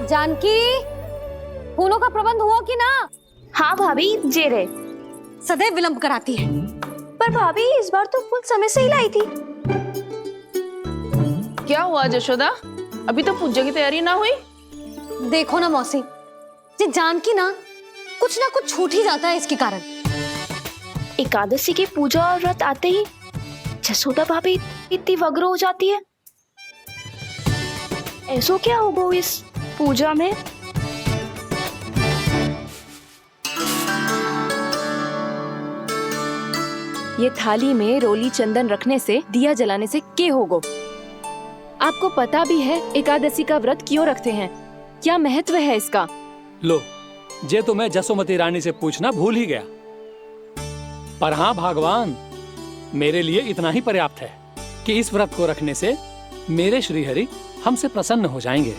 जानकी, फूलों का प्रबंध हुआ कि ना? हाँ भाभी, जे रे। सदैव विलंब कराती है। पर भाभी इस बार तो फूल समय से ही लाई थी। क्या हुआ यशोदा? अभी तो पूजा की तैयारी ना हुई? देखो ना मौसी, ये जानकी ना कुछ छूट ही जाता है इसके कारण। एकादशी की पूजा और व्रत आते ही यशोदा भाभी इतनी वग्र हो जाती है। ऐसो क्या होगा इस पूजा में? ये थाली में रोली चंदन रखने से, दिया जलाने से के होगो? आपको पता भी है एकादशी का व्रत क्यों रखते हैं? क्या महत्व है इसका? लो, जे तो मैं जसोमती रानी से पूछना भूल ही गया। पर हाँ भगवान, मेरे लिए इतना ही पर्याप्त है कि इस व्रत को रखने से मेरे श्रीहरि हमसे प्रसन्न हो जाएंगे।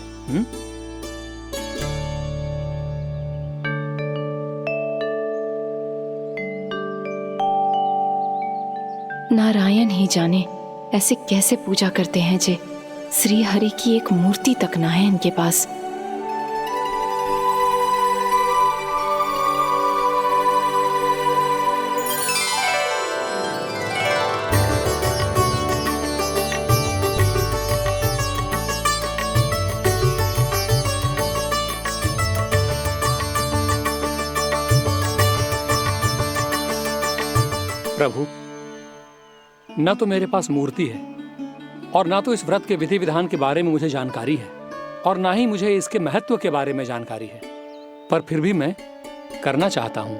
नारायण ही जाने ऐसे कैसे पूजा करते हैं जे श्री हरि की एक मूर्ति तक ना है इनके पास। प्रभु, न तो मेरे पास मूर्ति है और ना तो इस व्रत के विधि विधान के बारे में मुझे जानकारी है और ना ही मुझे इसके महत्व के बारे में जानकारी है, पर फिर भी मैं करना चाहता हूं।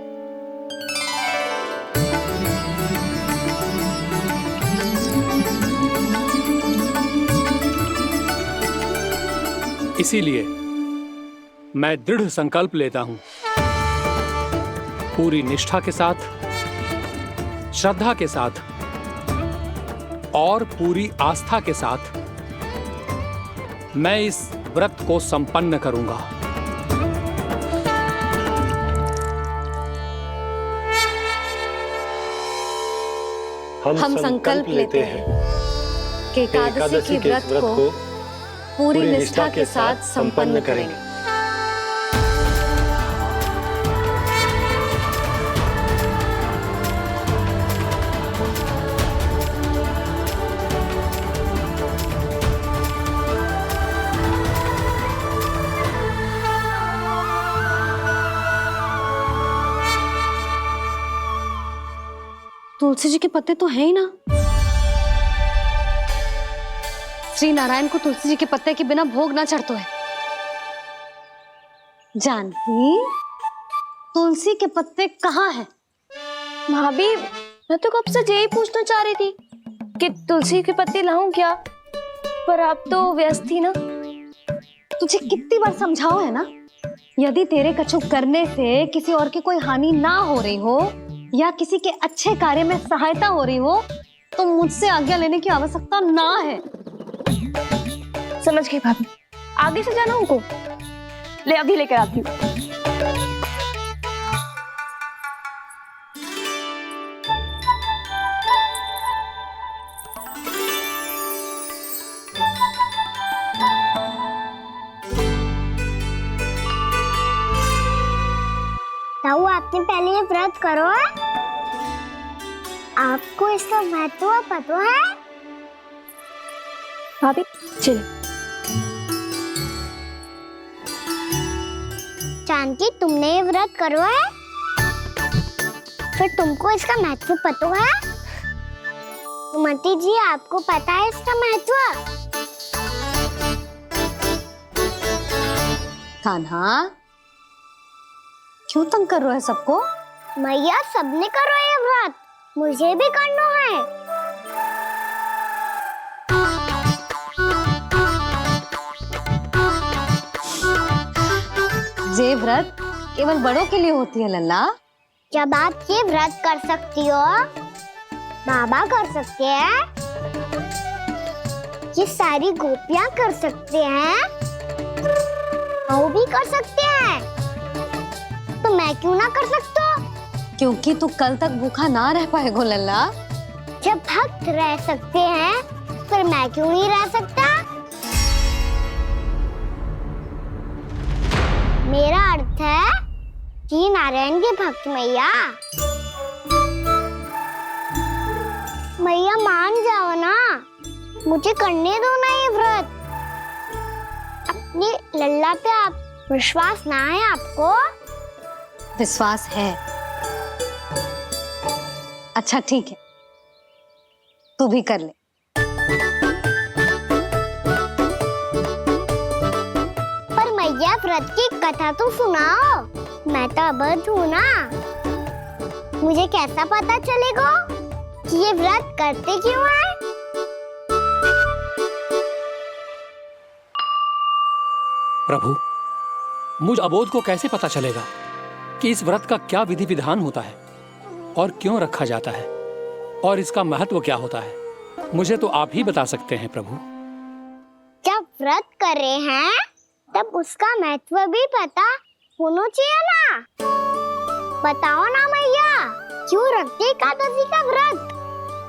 इसीलिए मैं दृढ़ संकल्प लेता हूं, पूरी निष्ठा के साथ, श्रद्धा के साथ और पूरी आस्था के साथ मैं इस व्रत को संपन्न करूंगा। हम संकल्प लेते हैं कि एकादशी के व्रत को पूरी निष्ठा के साथ संपन्न करेंगे। तुलसी जी के पत्ते तो हैं ही ना। श्री नारायण को तुलसी जी के पत्ते के बिना भोग ना चढ़तो है। जानकी, तुलसी के पत्ते कहाँ हैं? भाभी, मैं तो कब से यही पूछना चाह रही थी कि तुलसी के पत्ते लाऊं क्या, पर आप तो व्यस्त थी ना। तुझे कितनी बार समझाओ है ना, यदि तेरे कछु करने से किसी और की कोई हानि ना हो रही हो या किसी के अच्छे कार्य में सहायता हो रही हो तो मुझसे आज्ञा लेने की आवश्यकता ना है। समझ गई भाभी, आगे से जाना उनको। ले अभी लेकर आती हूँ। दिन पहले ये व्रत करो है? आपको इसका महत्व पता है? भाभी चल। जानकी, तुमने ये व्रत करो है? फिर तुमको इसका महत्व पता है? सुमति जी, आपको पता है इसका महत्व? कान्हा, क्यों तंग कर रहे हो सबको? मैया, सबने करो ये व्रत, मुझे भी करना है। ये व्रत केवल बड़ों के लिए होती है लल्ला। जब आप ये व्रत कर सकती हो, बाबा कर सकते हैं, ये सारी गोपियां कर सकते हैं, वो भी कर सकते हैं, तो मैं क्यों ना कर सकता? क्योंकि तू कल तक भूखा ना रह पाएगा लल्ला। जब भक्त रह सकते हैं, फिर मैं क्यों नहीं रह सकता? मेरा अर्थ है कि नारायण के भक्त मैया, मैया मान जाओ ना, मुझे करने दो ना ये व्रत। अपनी लल्ला पे आप विश्वास ना है आपको? विश्वास है। अच्छा ठीक है, तू भी कर ले। पर मैया, व्रत की कथा तो सुनाओ, मैं तो अबध हूँ ना, मुझे कैसा पता चलेगा कि ये व्रत करते क्यों हैं? प्रभु, मुझ अबोध को कैसे पता चलेगा कि इस व्रत का क्या विधि विधान होता है और क्यों रखा जाता है और इसका महत्व क्या होता है? मुझे तो आप ही बता सकते हैं प्रभु। जब व्रत कर रहे हैं तब उसका महत्व भी पता होना चाहिए ना। बताओ ना मैया, क्यों रखते एकादशी का व्रत?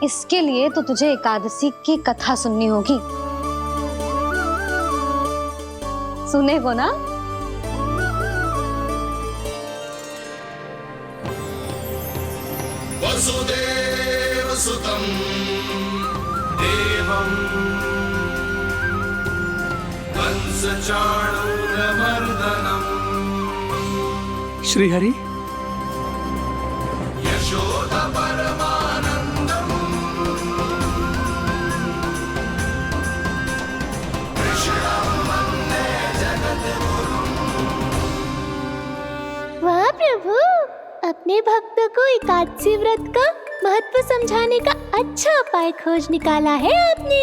इसके लिए तो तुझे एकादशी की कथा सुननी होगी। सुनेगो ना? वसुदेव सुतं देवं कंस चाणूरमर्दनम् श्री हरि, यशोदा परमानंदम् कृष्णं वन्दे जगद्गुरुम्। वाह प्रभु, अपने भक्तों को एकादशी व्रत का महत्व समझाने का अच्छा उपाय खोज निकाला है आपने।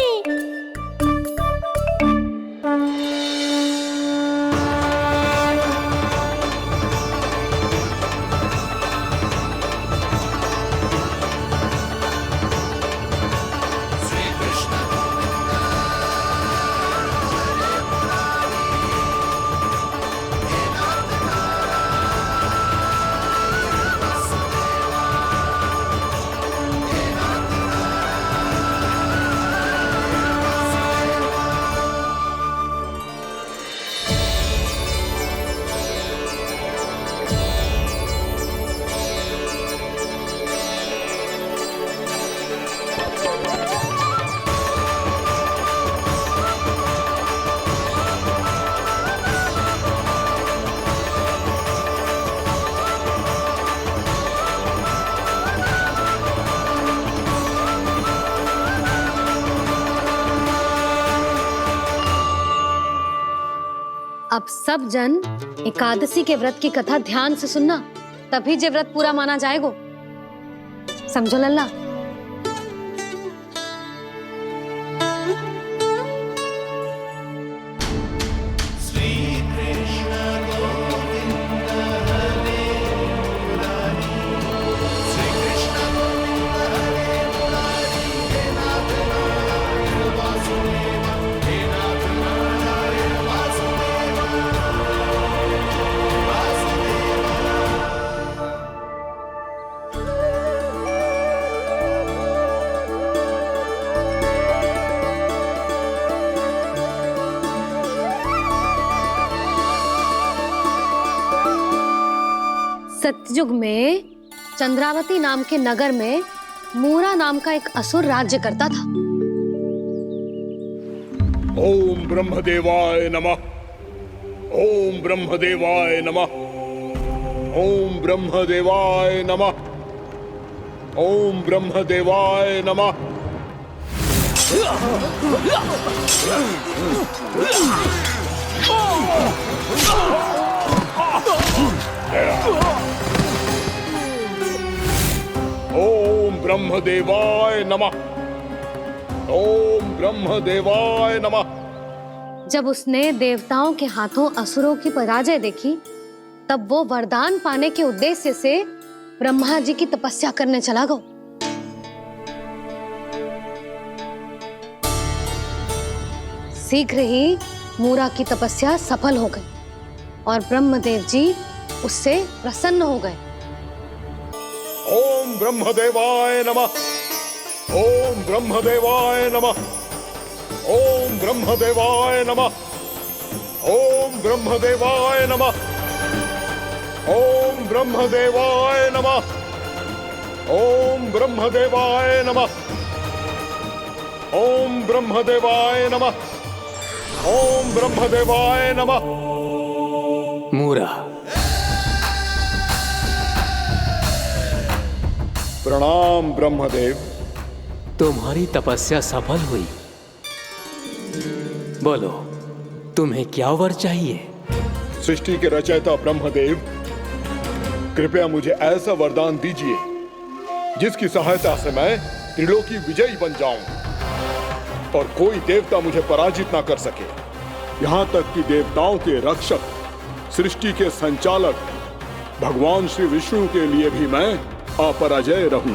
अब सब जन एकादशी के व्रत की कथा ध्यान से सुनना, तभी जे व्रत पूरा माना जाएगा। समझो लल्ला? युग में चंद्रावती नाम के नगर में मूरा नाम का एक असुर राज्य करता था। ओम ब्रह्मदेवाय नमः। ओम ब्रह्मदेवाय नमः। ओम ब्रह्मदेवाय नमः। ओम ब्रह्मदेवाय नमः। ओम ब्रह्मदेवाय नमः। ओम ब्रह्मदेवाय नमः। जब उसने देवताओं के हाथों असुरों की पराजय देखी, तब वो वरदान पाने के उद्देश्य से ब्रह्मा जी की तपस्या करने चला गया। शीघ्र ही मूरा की तपस्या सफल हो गई और ब्रह्मदेव जी उससे प्रसन्न हो गए। ओम ब्रह्मदेवाय नमः। ओम ब्रह्मदेवाय नमः। ओम ब्रह्मदेवाय नमः। ओम ब्रह्मदेवाय नमः। ओम ब्रह्मदेवाय नमः। ओम ब्रह्मदेवाय नमः। ओम ब्रह्मदेवाय नमः। ओम ब्रह्मदेवाय नमः। मूरा, प्रणाम ब्रह्मदेव। तुम्हारी तपस्या सफल हुई। बोलो, तुम्हें क्या वर चाहिए? सृष्टि के रचयिता ब्रह्मदेव, कृपया मुझे ऐसा वरदान दीजिए जिसकी सहायता से मैं त्रिलोकी विजयी बन जाऊं और कोई देवता मुझे पराजित ना कर सके। यहाँ तक कि देवताओं के रक्षक, सृष्टि के संचालक भगवान श्री विष्णु के लिए भी मैं अपराजय रहूं।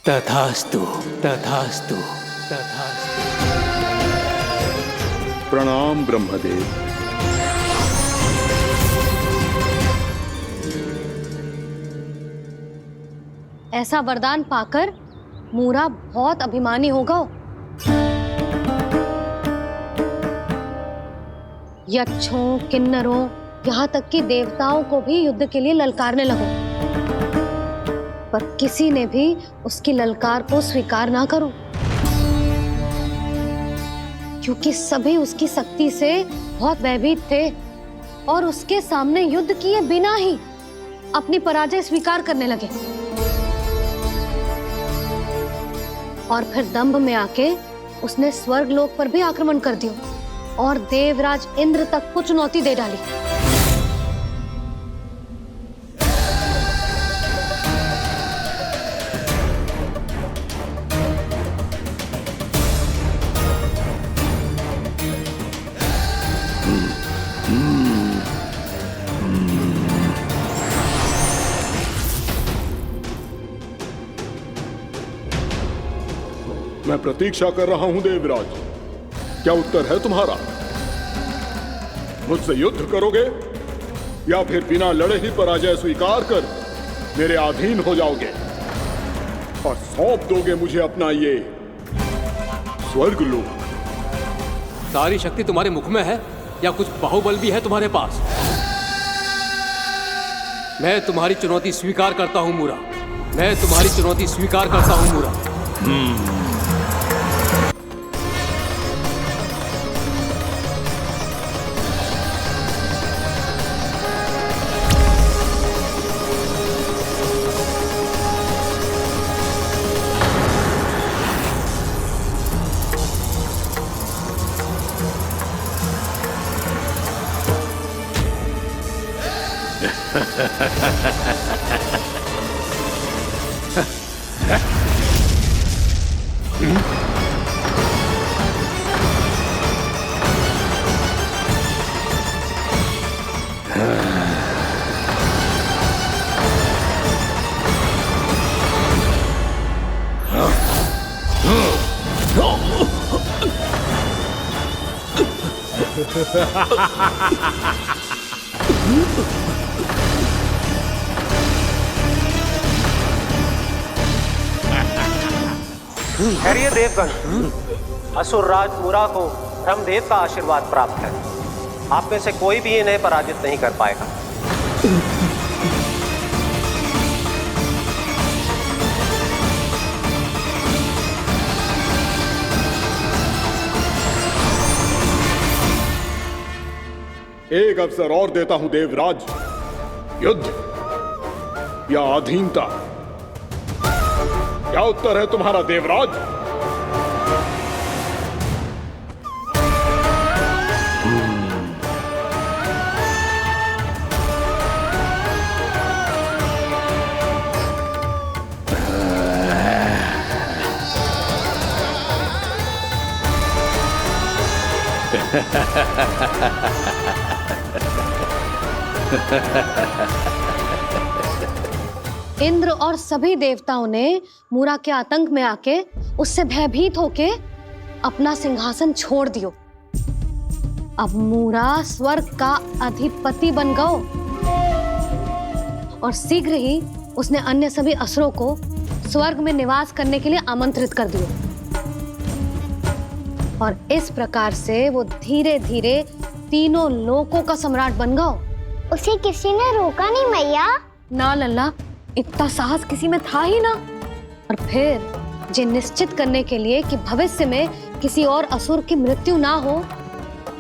तथास्तु, तथास्तु, तथास्तु। प्रणाम ब्रह्मदेव। ऐसा वरदान पाकर मूरा बहुत अभिमानी होगा। यक्षों, किन्नरों, यहाँ तक कि देवताओं को भी युद्ध के लिए ललकारने लगा, पर किसी ने भी उसकी ललकार को स्वीकार ना करो, क्योंकि सभी उसकी शक्ति से बहुत भयभीत थे और उसके सामने युद्ध किए बिना ही अपनी पराजय स्वीकार करने लगे। और फिर दंभ में आके उसने स्वर्ग लोक पर भी आक्रमण कर दिया और देवराज इंद्र तक को चुनौती दे डाली। मैं प्रतीक्षा कर रहा हूं देवराज, क्या उत्तर है तुम्हारा? मुझसे युद्ध करोगे या फिर बिना लड़े ही पराजय स्वीकार कर मेरे अधीन हो जाओगे और सौंप दोगे मुझे अपना ये स्वर्ग लोक? सारी शक्ति तुम्हारे मुख में है या कुछ बाहुबल भी है तुम्हारे पास? मैं तुम्हारी चुनौती स्वीकार करता हूं मूरा। मैं तुम्हारी चुनौती स्वीकार करता हूं मूरा। खैरिए देवगण, असुर राज मूरा को ब्रह्मदेव का आशीर्वाद प्राप्त है। आप में से कोई भी इन्हें पराजित नहीं कर पाएगा। एक अवसर और देता हूं देवराज। युद्ध या अधीनता, क्या उत्तर है तुम्हारा देवराज? इंद्र और सभी देवताओं ने मूरा के आतंक में आके उससे भयभीत होके अपना सिंहासन छोड़ दियो। अब मूरा स्वर्ग का अधिपति बन गयो और शीघ्र ही उसने अन्य सभी असुरों को स्वर्ग में निवास करने के लिए आमंत्रित कर दियो। और इस प्रकार से वो धीरे धीरे तीनों लोकों का सम्राट बन गयो। उसे किसी ने रोका नहीं मैया? ना लल्ला, इतना साहस किसी में था ही ना। और फिर ये निश्चित करने के लिए कि भविष्य में किसी और असुर की मृत्यु ना हो,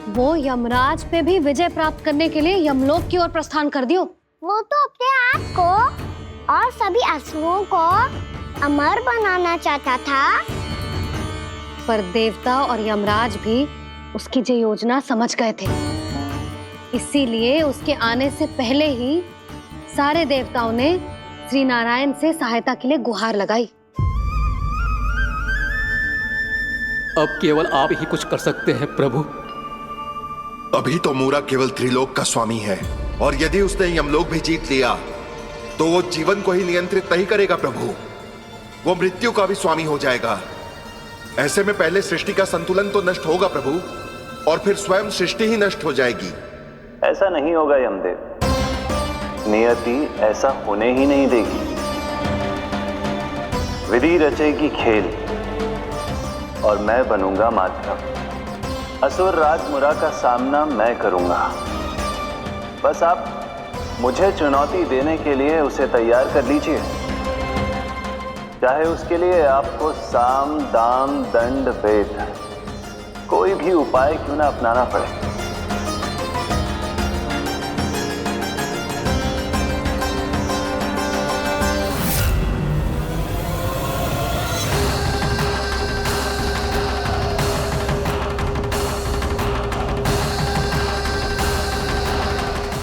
वो यमराज पे भी विजय प्राप्त करने के लिए यमलोक की ओर प्रस्थान कर दियो। वो तो अपने आप को और सभी असुरों को अमर बनाना चाहता था। पर देवता और यमराज भी उसकी ये योजना समझ गए थे। इसीलिए उसके आने से पहले ही सारे देवताओं ने श्री नारायण से सहायता के लिए गुहार लगाई। अब केवल आप ही कुछ कर सकते हैं प्रभु। अभी तो मूरा केवल त्रिलोक का स्वामी है, और यदि उसने यमलोक भी जीत लिया तो वो जीवन को ही नियंत्रित नहीं करेगा प्रभु, वो मृत्यु का भी स्वामी हो जाएगा। ऐसे में पहले सृष्टि का संतुलन तो नष्ट होगा प्रभु, और फिर स्वयं सृष्टि ही नष्ट हो जाएगी। ऐसा नहीं होगा यमदेव, नियति ऐसा होने ही नहीं देगी। विधि रचेगी खेल और मैं बनूंगा माध्यम। असुर राज मूरा का सामना मैं करूंगा। बस आप मुझे चुनौती देने के लिए उसे तैयार कर लीजिए, चाहे उसके लिए आपको साम दाम दंड भेद कोई भी उपाय क्यों ना अपनाना पड़े।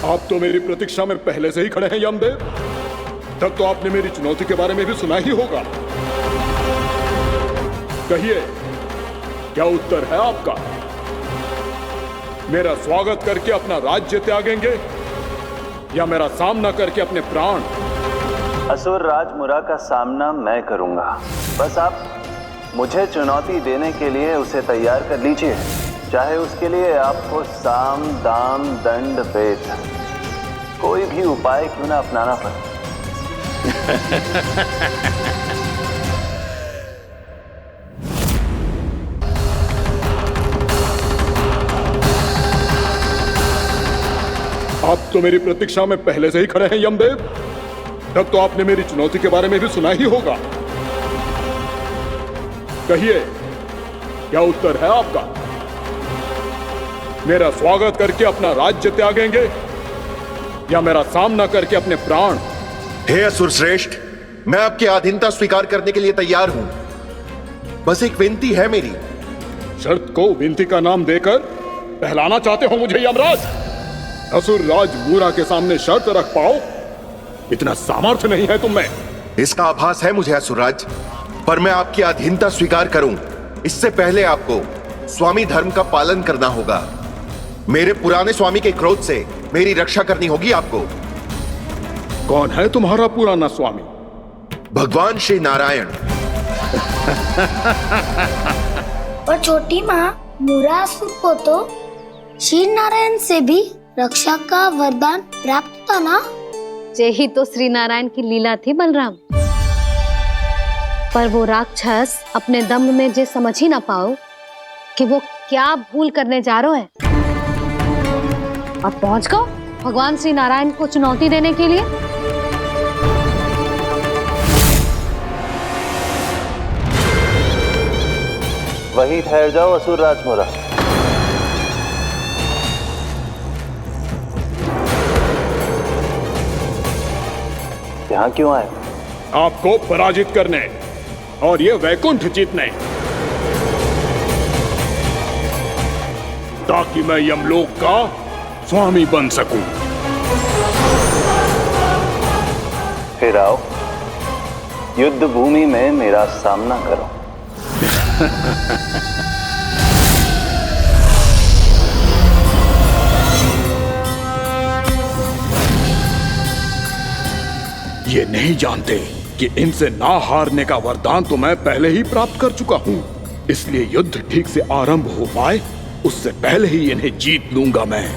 आप तो मेरी प्रतीक्षा में पहले से ही खड़े हैं यमदेव। तब तो आपने मेरी चुनौती के बारे में भी सुना ही होगा। कहिए, क्या उत्तर है आपका? मेरा स्वागत करके अपना राज्य त्यागेंगे या मेरा सामना करके अपने प्राण? असुर राज मूरा का सामना मैं करूंगा। बस आप मुझे चुनौती देने के लिए उसे तैयार कर लीजिए, चाहे उसके लिए आपको साम दाम दंड भेद कोई भी उपाय क्यों ना अपनाना पड़े। आप तो मेरी प्रतीक्षा में पहले से ही खड़े हैं यमदेव। तब तो आपने मेरी चुनौती के बारे में भी सुना ही होगा। कहिए, क्या उत्तर है आपका? मेरा स्वागत करके अपना राज्य त्यागेंगे या मेरा सामना करके अपने प्राण? हे असुर श्रेष्ठ, मैं आपकी अधीनता स्वीकार करने के लिए तैयार हूं। बस एक विनती है मेरी। शर्त को विनती का नाम देकर पहलाना चाहते हो मुझे यमराज? असुर राज मूरा के सामने शर्त रख पाओ, इतना सामर्थ्य नहीं है तुम में। इसका आभास है मुझे असुरराज, पर मैं आपकी अधीनता स्वीकार करूं इससे पहले आपको स्वामी धर्म का पालन करना होगा। मेरे पुराने स्वामी के क्रोध से मेरी रक्षा करनी होगी आपको। कौन है तुम्हारा पुराना स्वामी? भगवान श्री नारायण। और छोटी माँ मूरासुर को तो श्री नारायण से भी रक्षा का वरदान प्राप्त था ना? यही तो श्री नारायण की लीला थी बलराम। पर वो राक्षस अपने दम में जे समझ ही ना पाओ कि वो क्या भूल करने जा रहा है। और पहुंच गओ भगवान श्री नारायण को चुनौती देने के लिए। वहीं ठहर जाओ असुर राजमुरा। यहाँ क्यों आए? आपको पराजित करने और ये वैकुंठ जीतने, ताकि मैं यमलोक का स्वामी बन सकूं। फिर आओ युद्ध भूमि में मेरा सामना करो। ये नहीं जानते कि इनसे ना हारने का वरदान तो मैं पहले ही प्राप्त कर चुका हूं, इसलिए युद्ध ठीक से आरंभ हो पाए उससे पहले ही इन्हें जीत लूंगा मैं।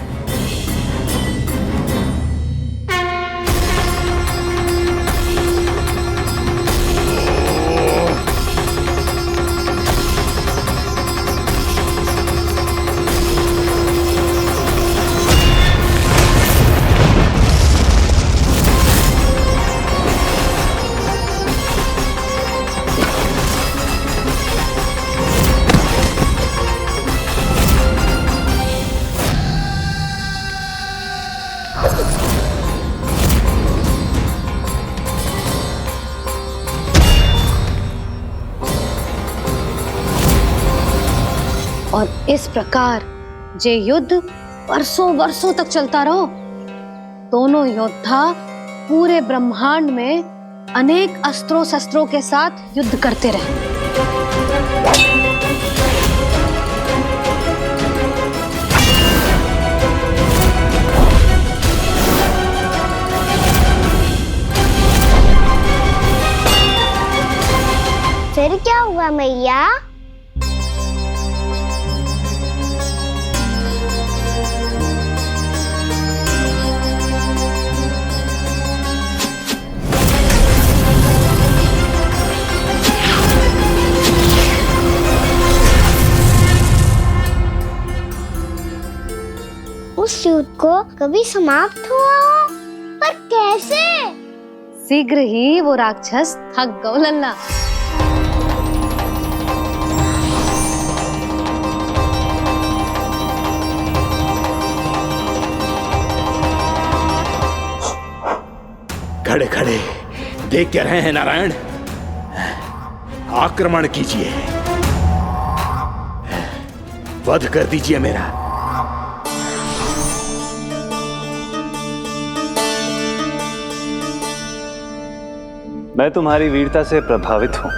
और इस प्रकार ये युद्ध वर्षों वर्षों तक चलता रहो। दोनों योद्धा पूरे ब्रह्मांड में अनेक अस्त्रों शस्त्रों के साथ युद्ध करते रहे। फिर क्या हुआ मैया? उस युद्ध को कभी समाप्त हुआ हो, पर कैसे? शीघ्र ही वो राक्षस थक गओ लल्ला। खड़े खड़े देख क्या रहे हैं नारायण? आक्रमण कीजिए, वध कर दीजिए मेरा। मैं तुम्हारी वीरता से प्रभावित हूं,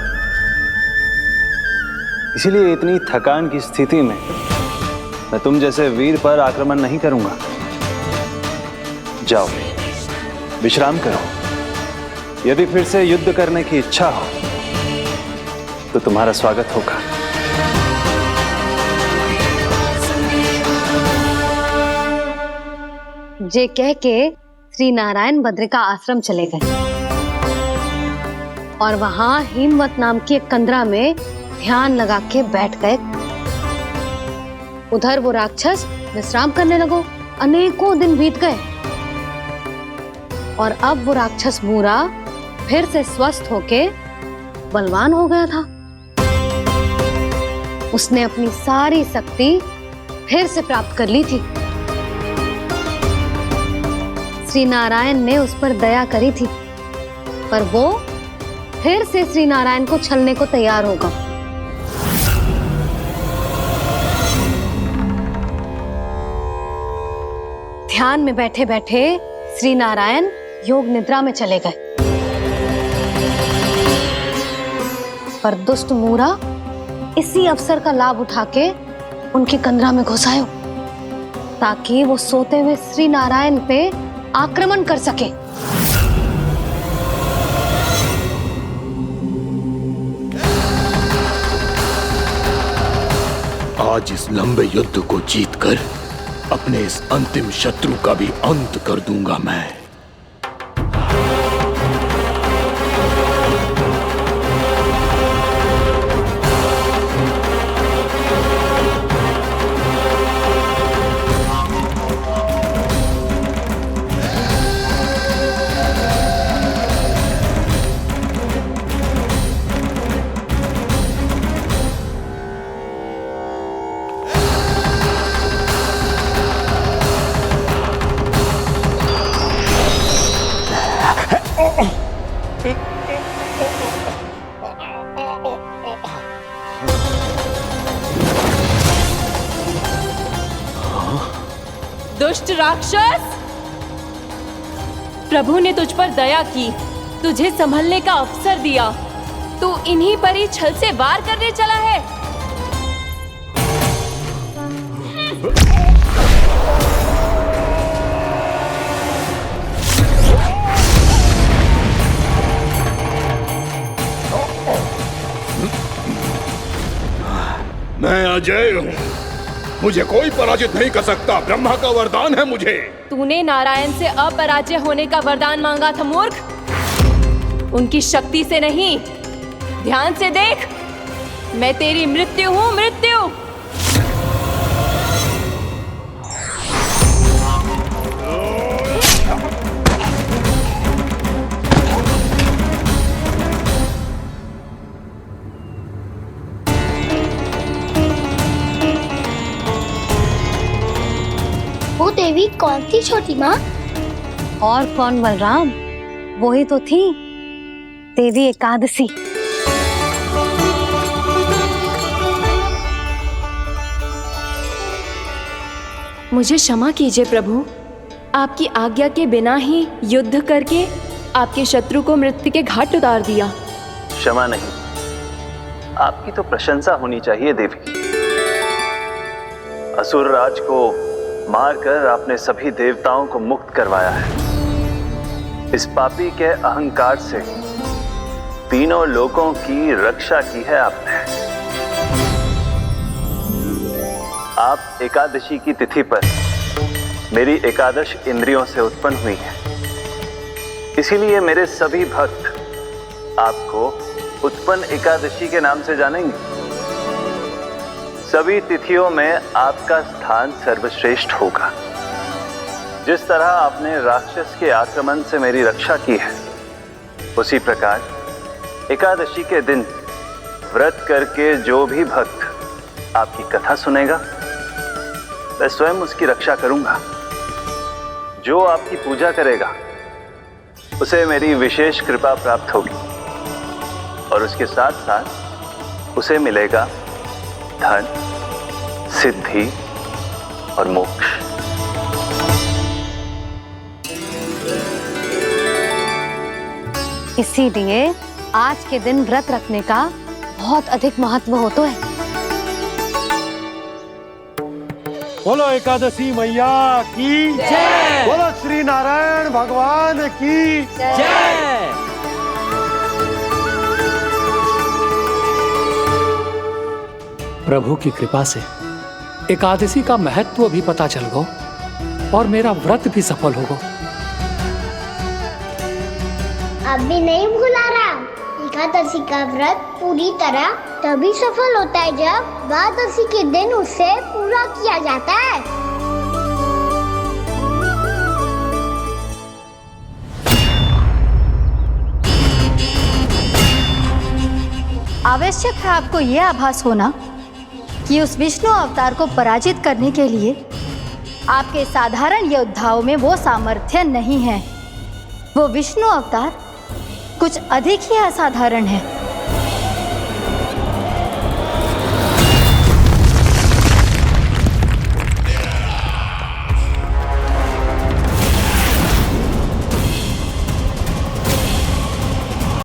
इसीलिए इतनी थकान की स्थिति में मैं तुम जैसे वीर पर आक्रमण नहीं करूंगा। जाओ विश्राम करो। यदि फिर से युद्ध करने की इच्छा हो तो तुम्हारा स्वागत होगा। जे कह के श्री नारायण बद्रिका आश्रम चले गए और वहां हिमवत नाम की एक कंदरा में ध्यान लगा के बैठ गए। उधर वो राक्षस विश्राम करने लगो। अनेकों दिन बीत गए और अब वो राक्षस मूरा फिर से स्वस्थ होके बलवान हो गया था। उसने अपनी सारी शक्ति फिर से प्राप्त कर ली थी। श्री नारायण ने उस पर दया करी थी, पर वो फिर से श्री नारायण को छलने को तैयार होगा। ध्यान में बैठे बैठे श्री नारायण योग निद्रा में चले गए, पर दुष्ट मूरा इसी अवसर का लाभ उठा के उनकी कंदरा में घुस आयो, ताकि वो सोते हुए श्री नारायण पे आक्रमण कर सके। आज इस लंबे युद्ध को जीतकर अपने इस अंतिम शत्रु का भी अंत कर दूंगा मैं। दुष्ट राक्षस, प्रभु ने तुझ पर दया की, तुझे संभलने का अवसर दिया। तू इन्हीं पर ही छल से वार करने चला है। मैं अजय हूँ, मुझे कोई पराजित नहीं कर सकता। ब्रह्मा का वरदान है मुझे। तूने नारायण से अपराजय होने का वरदान मांगा था मूर्ख, उनकी शक्ति से नहीं। ध्यान से देख, मैं तेरी मृत्यु हूँ, मृत्यु। वो देवी कौन थी छोटी माँ? और कौन बलराम, वो ही तो थी देवी एकादशी। मुझे क्षमा कीजिए प्रभु, आपकी आज्ञा के बिना ही युद्ध करके आपके शत्रु को मृत्यु के घाट उतार दिया। क्षमा नहीं, आपकी तो प्रशंसा होनी चाहिए देवी। असुर राज को मारकर आपने सभी देवताओं को मुक्त करवाया है। इस पापी के अहंकार से तीनों लोकों की रक्षा की है आपने। आप एकादशी की तिथि पर मेरी एकादश इंद्रियों से उत्पन्न हुई है, इसीलिए मेरे सभी भक्त आपको उत्पन्न एकादशी के नाम से जानेंगे। सभी तिथियों में आपका स्थान सर्वश्रेष्ठ होगा। जिस तरह आपने राक्षस के आक्रमण से मेरी रक्षा की है, उसी प्रकार एकादशी के दिन व्रत करके जो भी भक्त आपकी कथा सुनेगा, मैं स्वयं उसकी रक्षा करूंगा। जो आपकी पूजा करेगा उसे मेरी विशेष कृपा प्राप्त होगी और उसके साथ साथ उसे मिलेगा धन, सिद्धि और मोक्ष। इसीलिए आज के दिन व्रत रखने का बहुत अधिक महत्व होता है। बोलो एकादशी मैया की जय। बोलो श्री नारायण भगवान की जय। प्रभु की कृपा से एकादशी का महत्व भी पता चल गो और मेरा व्रत भी सफल हो गो। अब भी नहीं भूला राम, एकादशी का व्रत पूरी तरह तभी सफल होता है जब द्वादशी के दिन उसे पूरा किया जाता है। आवश्यक है आपको यह आभास होना कि उस विष्णु अवतार को पराजित करने के लिए आपके साधारण योद्धाओं में वो सामर्थ्य नहीं है। वो विष्णु अवतार कुछ अधिक ही असाधारण है।